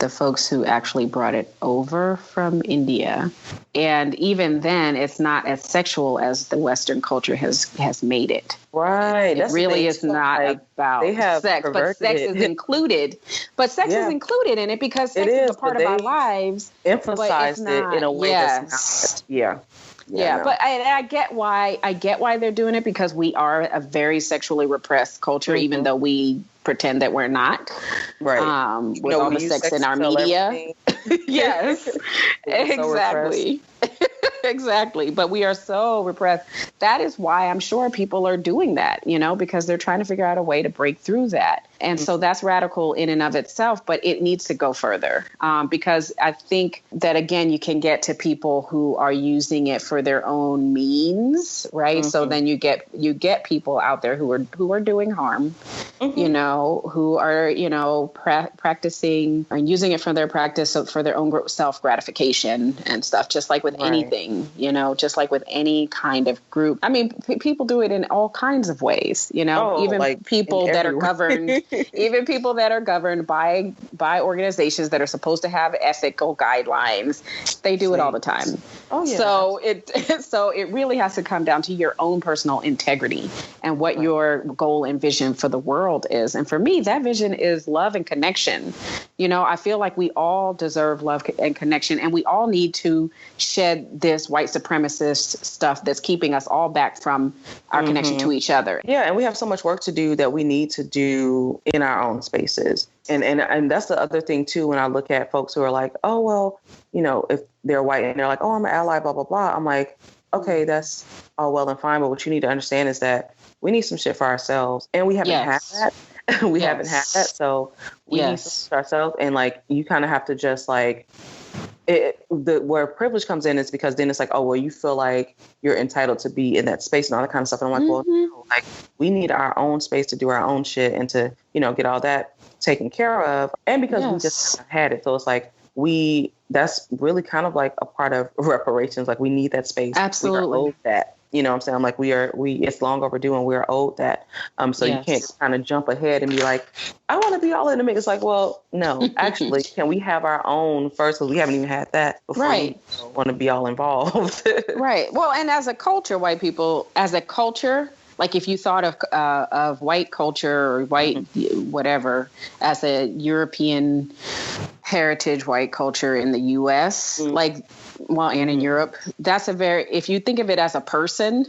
folks who actually brought it over from India, and even then, it's not as sexual as the Western culture has made it. Right. It really is not about sex, but sex is included. But sex is included in it because sex is a part of our lives. Emphasized it in a way that's not. Yeah, but I get why they're doing it, because we are a very sexually repressed culture, even though we pretend that we're not. Right. With all the sex in our media. Yes, exactly. Exactly. But we are so repressed. That is why I'm sure people are doing that, because they're trying to figure out a way to break through that. And so that's radical in and of itself, but it needs to go further, because I think that, again, you can get to people who are using it for their own means. Right. So then you get people out there who are doing harm, who are, practicing and using it for their practice, for their own self-gratification and stuff, just like with anything, just like with any kind of group. I mean, people do it in all kinds of ways, even people that are governed. Even people that are governed by organizations that are supposed to have ethical guidelines, they do it all the time. Oh yeah. So it really has to come down to your own personal integrity and what your goal and vision for the world is. And for me, that vision is love and connection. I feel like we all deserve love and connection, and we all need to shed this white supremacist stuff that's keeping us all back from our connection to each other. Yeah, and we have so much work to do that we need to do in our own spaces. And that's the other thing, too, when I look at folks who are like, oh, well, if they're white and they're like, oh, I'm an ally, blah, blah, blah. I'm like, okay, that's all well and fine. But what you need to understand is that we need some shit for ourselves. And we haven't had that. We haven't had that. So we need some for ourselves. And like, you kind of have to just like, where privilege comes in is because then it's like, oh, well, you feel like you're entitled to be in that space and all that kind of stuff. And I'm like, well, no, like we need our own space to do our own shit and to, get all that taken care of. And because we just haven't had it. So it's like that's really kind of like a part of reparations. Like we need that space. Absolutely. We are owed that. You know what I'm saying? I'm like, it's long overdue and we're owed that. So you can't kind of jump ahead and be like, I want to be all in the mix. It's like, well, no, actually, can we have our own first? Because we haven't even had that before. Right. You want to be all involved. Right. Well, and as a culture, white people, like if you thought of white culture or white whatever as a European heritage white culture in the U.S., and in Europe, if you think of it as a person,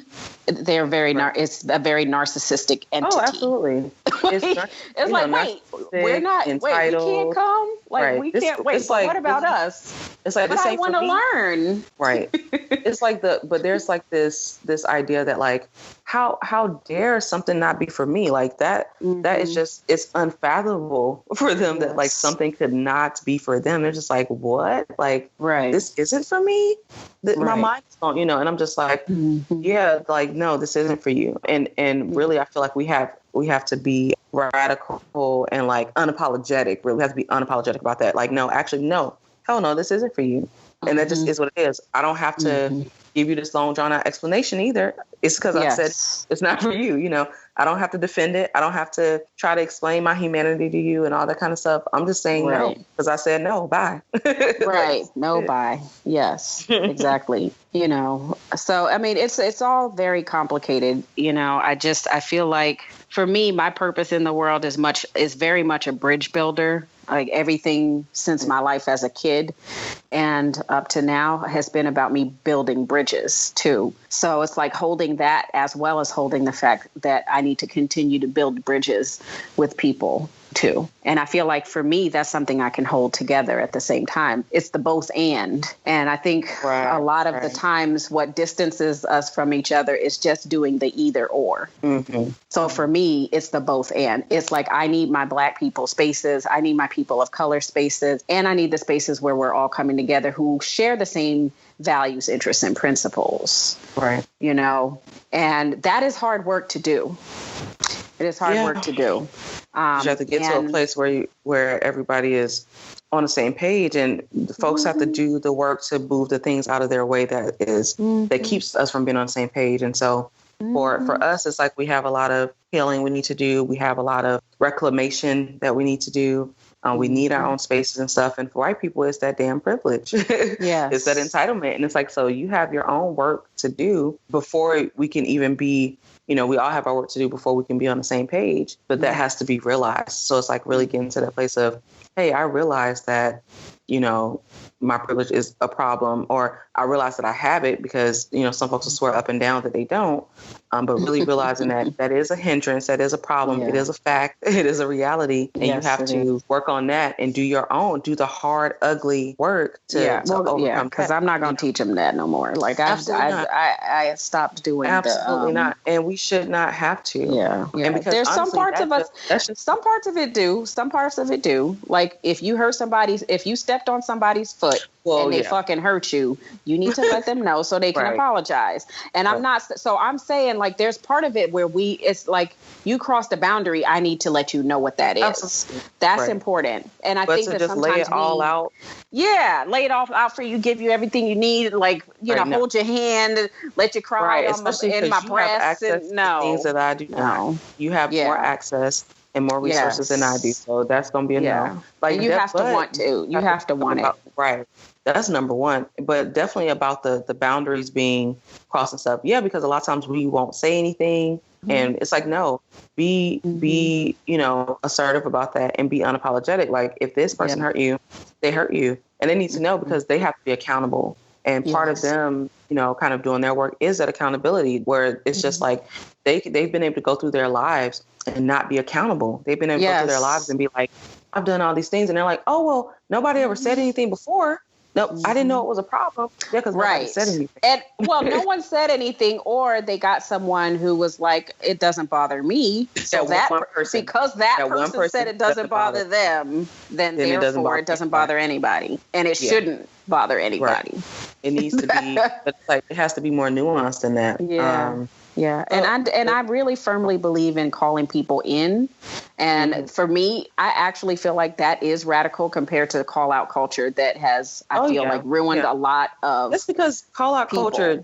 they're it's a very narcissistic entity. Oh, absolutely. It's like, wait, we're not, entitled. We can't come? Like, we can't wait. But what about us? It's like, but I want to learn. Right. It's like but there's like this idea that like, how dare something not be for me? Like that is just, it's unfathomable for them that like something could not be for them. They're just like, what? Like, this isn't for me? My mind's on, and I'm just like, yeah, like, no, this isn't for you. And really, I feel like we have to be radical and like unapologetic. Really, we have to be unapologetic about that. Like, no, actually, no, hell no, this isn't for you. And that just is what it is. I don't have to give you this long drawn out explanation either. It's because I said it's not for you. I don't have to defend it. I don't have to try to explain my humanity to you and all that kind of stuff. I'm just saying no, because I said no, bye. Right. No, bye. Yes, exactly. So, I mean, it's all very complicated. I feel like for me, my purpose in the world is very much a bridge builder. Like everything since my life as a kid and up to now has been about me building bridges too. So it's like holding that as well as holding the fact that I need to continue to build bridges with people too. And I feel like for me, that's something I can hold together at the same time. It's the both and. And I think a lot of the times what distances us from each other is just doing the either or. So for me, it's the both and. It's like I need my Black people spaces. I need my people of color spaces. And I need the spaces where we're all coming together who share the same values, interests, and principles. Right. And that is hard work to do. It is hard work to do. You have to get to a place where everybody is on the same page, and the folks have to do the work to move the things out of their way that keeps us from being on the same page. And so for us, it's like we have a lot of healing we need to do. We have a lot of reclamation that we need to do. We need our own spaces and stuff. And for white people, it's that damn privilege. Yes. It's that entitlement. And it's like, so you have your own work to do before we can even be, we all have our work to do before we can be on the same page. But that has to be realized. So it's like really getting to that place of, hey, I realize that, my privilege is a problem, or I realize that I have it because, some folks will swear up and down that they don't. But really realizing that is a hindrance, that is a problem. Yeah. It is a fact. It is a reality. And you have to work on that and do the hard, ugly work to overcome. Because I'm not going to teach them that no more. Like I stopped doing absolutely not. And we should not have to. Yeah. And because there's some parts of us, some parts of it do. Some parts of it do. Like if you stepped on somebody's foot and they fucking hurt you, you need to let them know so they can apologize. And I'm saying, like, there's part of it where it's like you crossed a boundary. I need to let you know what that is. Absolutely. That's important. And I think that sometimes lay it all out. Yeah, lay it all out for you, give you everything you need. Like, hold your hand, let you cry in my breast. Things that I do not. You have more access and more resources than I do. So that's going to be a no. Like, and you have to want to. You have to want it. Right. That's number one. But definitely about the boundaries being crossed and stuff. Yeah, because a lot of times we won't say anything. And it's like, no, be assertive about that and be unapologetic. Like, if this person hurt you, they hurt you. And they need to know because they have to be accountable. And part of them, kind of doing their work is that accountability, where it's just like they've been able to go through their lives and not be accountable. They've been able to go through their lives and be like, I've done all these things. And they're like, oh, well, nobody ever said anything before. No, I didn't know it was a problem. Yeah, because nobody said anything. And no one said anything, or they got someone who was like, it doesn't bother me. So that person said it doesn't bother them, then therefore it doesn't bother anybody. And it shouldn't bother anybody. Right. It needs to be, it has to be more nuanced than that. Yeah. And I really firmly believe in calling people in. And for me, I actually feel like that is radical compared to the call out culture that has, like, ruined a lot of. That's because call out culture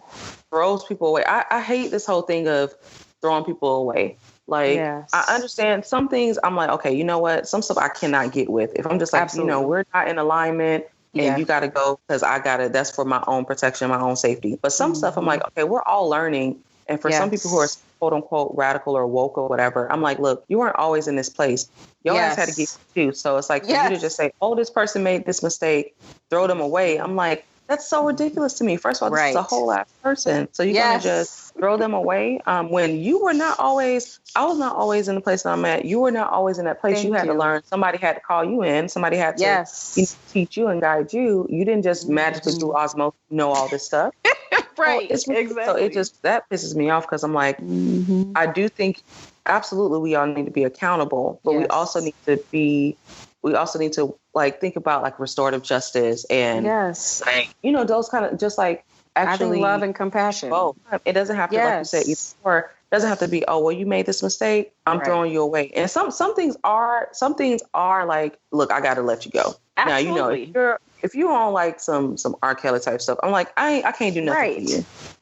throws people away. I hate this whole thing of throwing people away. Like, I understand some things. I'm like, okay, you know what? Some stuff I cannot get with. If I'm just like, we're not in alignment. And you got to go because that's for my own protection, my own safety. But some stuff I'm like, okay, we're all learning. And for some people who are quote unquote radical or woke or whatever, I'm like, look, you weren't always in this place. Your ass had to get you too. So it's like for you to just say, oh, this person made this mistake, throw them away. I'm like, that's so ridiculous to me. First of all, this is a whole ass person. So you're going to just throw them away when you were not always, I was not always in the place that I'm at. You were not always in that place. You had to learn. Somebody had to call you in. Somebody had to teach you and guide you. You didn't just magically through osmosis know all this stuff. Right. Exactly. So that pisses me off because I'm like, I do think absolutely we all need to be accountable, but we also need to like think about like restorative justice and like, those kind of just like actually having love and compassion. Both. It doesn't have to, like you said, or it doesn't have to be, oh, well, you made this mistake, I'm throwing you away. And some things are like, look, I got to let you go. Absolutely. Now, if you're on like some R. Kelly type stuff, I'm like, I can't do nothing for you.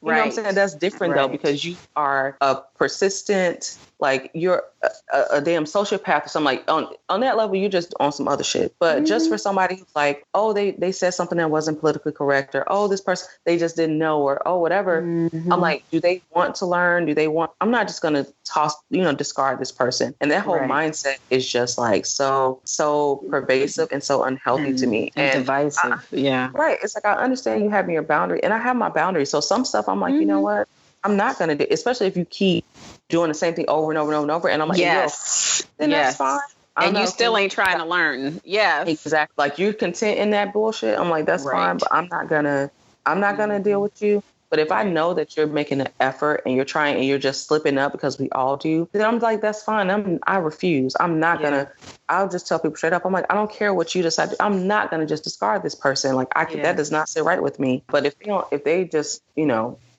You know what I'm saying? That's different though, because you are a persistent, like you're a damn sociopath or something. Like on that level, you're just on some other shit. But just for somebody who's like, oh, they said something that wasn't politically correct, or oh, this person, they just didn't know, or oh, whatever. I'm like, do they want to learn? I'm not just going to discard this person. And that whole mindset is just like so pervasive and so unhealthy to me. And divisive. Right. It's like, I understand you having your boundary, and I have my boundary. So some stuff I'm like, you know what? I'm not going to do, especially if you keep doing the same thing over and over and over and over. And I'm like, then that's fine. And you still ain't trying to learn. Yeah, exactly. Like, you're content in that bullshit. I'm like, that's fine, but I'm not gonna deal with you. But if I know that you're making an effort and you're trying and you're just slipping up, because we all do, then I'm like, that's fine. I refuse. I'm not gonna. I'll just tell people straight up. I'm like, I don't care what you decide. I'm not gonna just discard this person. Like, that does not sit right with me. But if they just,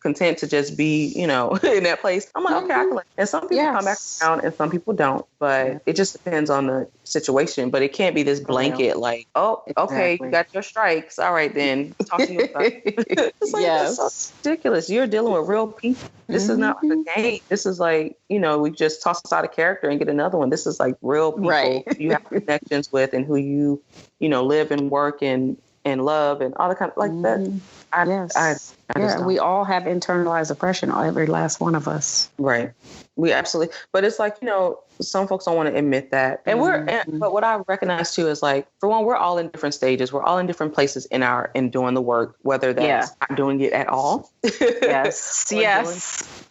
content to just be, you know, in that place, I'm like, okay, I can. And some people come back around and some people don't, but it just depends on the situation. But it can't be this blanket like, oh, okay, you got your strikes. All right, then talk to you about it. It's like, that's so ridiculous. You're dealing with real people. This is not like a game. This is like, you know, we just toss aside a character and get another one. This is like real people you have connections with and who you know, live and work and love and all the kind of like that. We all have internalized oppression, every last one of us. Right. We absolutely, but it's like, you know, some folks don't want to admit that. And but what I recognize too is like, for one, we're all in different stages. We're all in different places in doing the work, whether that's not doing it at all.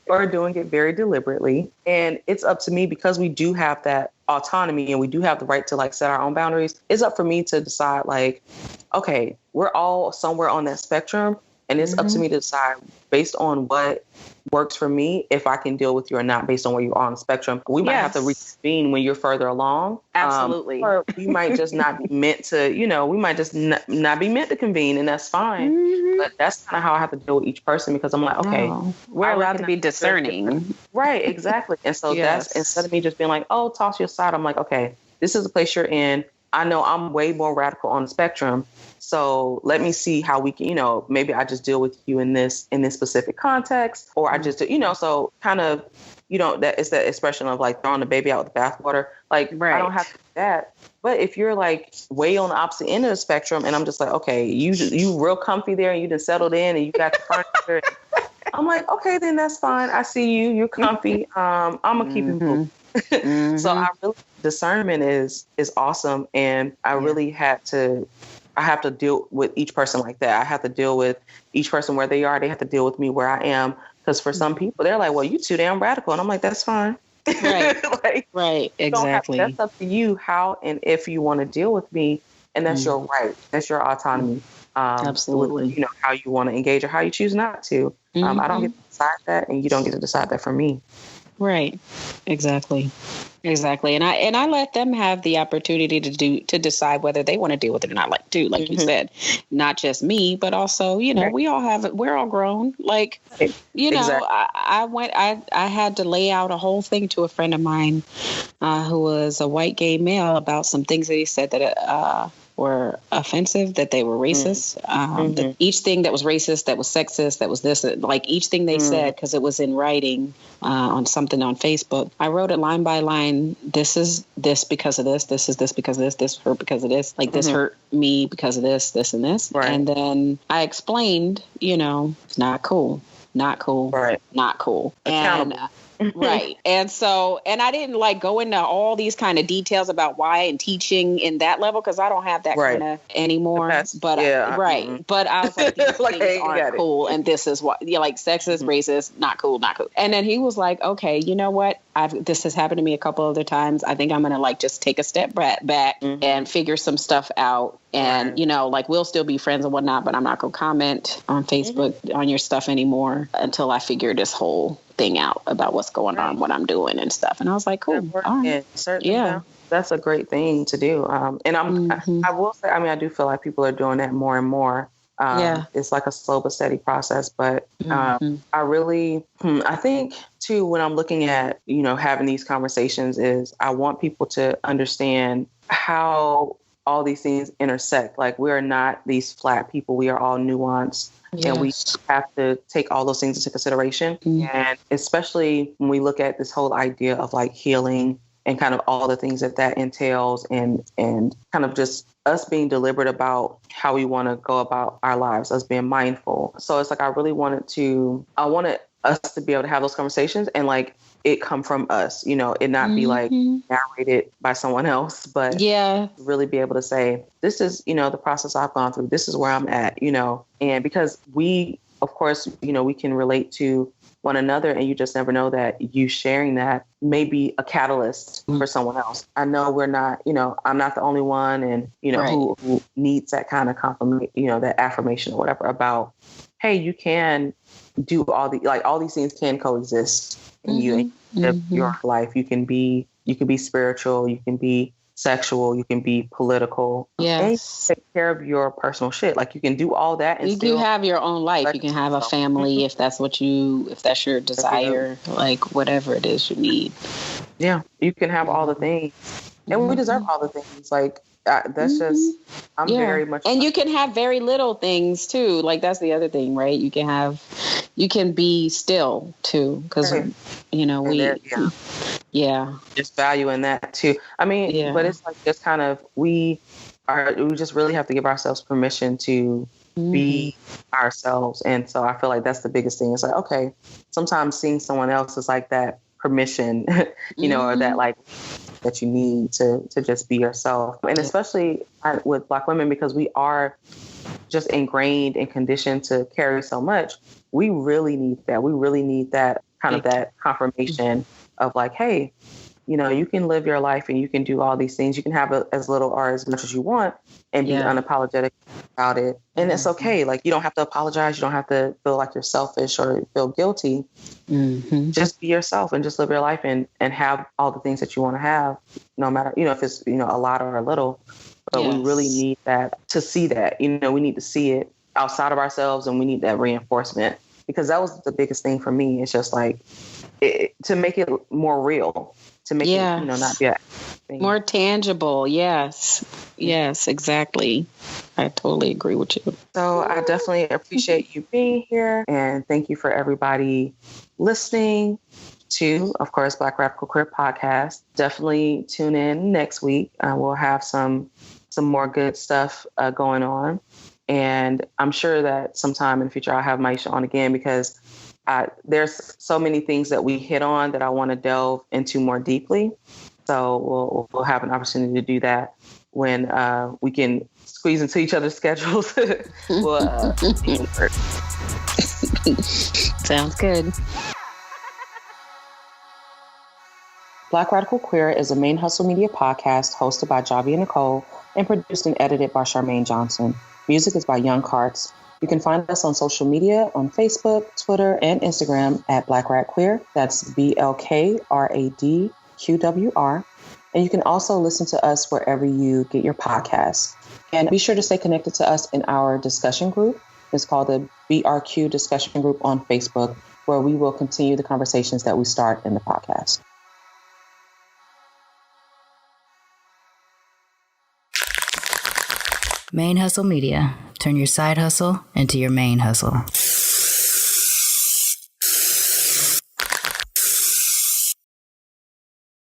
Or doing it very deliberately. And it's up to me, because we do have that autonomy and we do have the right to like set our own boundaries. It's up for me to decide like, okay, we're all somewhere on that spectrum. And it's up to me to decide based on what works for me, if I can deal with you or not, based on where you are on the spectrum. We might have to reconvene when you're further along. Absolutely. Or we might just not be meant to, you know, we might just not be meant to convene, and that's fine. But that's kind of how I have to deal with each person, because I'm like, okay, we're allowed to be discerning. Right, exactly. And so that's, instead of me just being like, oh, toss you aside, I'm like, okay, this is the place you're in. I know I'm way more radical on the spectrum. So let me see how we can, you know, maybe I just deal with you in this specific context, or I just, you know, so kind of, you know, that is that expression of like throwing the baby out with the bathwater. Like, I don't have to do that. But if you're like way on the opposite end of the spectrum, and I'm just like, okay, you real comfy there, and you done settled in, and you got your furniture. I'm like, okay, then that's fine. I see you. You're comfy. I'm gonna keep it moving. So I really, discernment is awesome, and I really I have to deal with each person like that. I have to deal with each person where they are. They have to deal with me where I am. Because for some people, they're like, well, you too damn radical. And I'm like, that's fine. Right. Right. Exactly. That's up to you how and if you want to deal with me. And that's your right. That's your autonomy. Absolutely. With, you know, how you want to engage or how you choose not to. I don't get to decide that, and you don't get to decide that for me. Right. Exactly. And I let them have the opportunity to decide whether they want to deal with it or not. Like you said, not just me, but also, you know, we're all grown. Like, you know, I had to lay out a whole thing to a friend of mine who was a white gay male about some things that he said that were offensive, that they were racist. That each thing that was racist, that was sexist, that was this, like each thing they said, because it was in writing on something on Facebook. I wrote it line by line. This is this because of this. This is this because of this. This hurt because of this. Like this hurt me because of this, this, and this. Right. And then I explained, you know, it's not cool. Not cool. Right. Not cool. And right. And so, and I didn't like go into all these kind of details about why and teaching in that level, because I don't have that kind of anymore. But but I was like, these like, things aren't cool, and this is what, like sexist, racist, not cool, not cool. And then he was like, okay, you know what? This has happened to me a couple other times. I think I'm gonna like just take a step back and figure some stuff out. And, you know, like we'll still be friends and whatnot, but I'm not going to comment on Facebook on your stuff anymore until I figure this whole thing out about what's going on, what I'm doing and stuff. And I was like, cool. All right. That's a great thing to do. And I will say, I mean, I do feel like people are doing that more and more. It's like a slow but steady process. But I really, I think too, when I'm looking at, you know, having these conversations is I want people to understand how all these things intersect. Like we are not these flat people. We are all nuanced. And we have to take all those things into consideration. And especially when we look at this whole idea of like healing and kind of all the things that entails, and kind of just us being deliberate about how we want to go about our lives, us being mindful. So it's like I wanted us to be able to have those conversations and like it come from us, you know, it not be like narrated by someone else, but really be able to say, this is, you know, the process I've gone through. This is where I'm at, you know, and because we, of course, you know, we can relate to one another, and you just never know that you sharing that may be a catalyst for someone else. I know we're not, you know, I'm not the only one, and, you know, who needs that kind of compliment, you know, that affirmation or whatever about, hey, you can do all these things can coexist in you and live your life. You can be spiritual, you can be sexual, you can be political, and you Yes. can take care of your personal shit. Like you can do all that and You still have your own life. You can have a family if that's your desire, like whatever it is you need. Yeah, you can have all the things, and we deserve all the things. Like that's just, I'm very much. And you can have very little things too. Like that's the other thing, right? You can be still too, because just value in that too. I mean, but it's like just kind of we just really have to give ourselves permission to be ourselves, and so I feel like that's the biggest thing. It's like, okay, sometimes seeing someone else is like that permission, or that like that you need to just be yourself, and especially with Black women, because we are just ingrained and conditioned to carry so much. We really need that. We really need that kind of that confirmation of like, hey, you can live your life and you can do all these things. You can have as little or as much as you want and be unapologetic about it. And it's okay. Like, you don't have to apologize. You don't have to feel like you're selfish or feel guilty. Just be yourself and just live your life and have all the things that you want to have, no matter, if it's, a lot or a little. But we really need that to see that, we need to see it outside of ourselves, and we need that reinforcement, because that was the biggest thing for me. It's just like to make it more real, to make it, not be more tangible. Yes, exactly. I totally agree with you. So I definitely appreciate you being here, and thank you for everybody listening to, of course, Black Radical Queer Podcast. Definitely tune in next week. We'll have some more good stuff going on. And I'm sure that sometime in the future I'll have Maisha on again, because there's so many things that we hit on that I want to delve into more deeply. So we'll have an opportunity to do that when we can squeeze into each other's schedules. Sounds good. Black Radical Queer is a ManeHustle Media podcast hosted by Javi and Nicole and produced and edited by Charmaine Johnson. Music is by Young Carts. You can find us on social media on Facebook, Twitter, and Instagram at Black Rad Queer. That's BLKRADQWR. And you can also listen to us wherever you get your podcasts. And be sure to stay connected to us in our discussion group. It's called the BRQ Discussion Group on Facebook, where we will continue the conversations that we start in the podcast. ManeHustle Media. Turn your side hustle into your main hustle.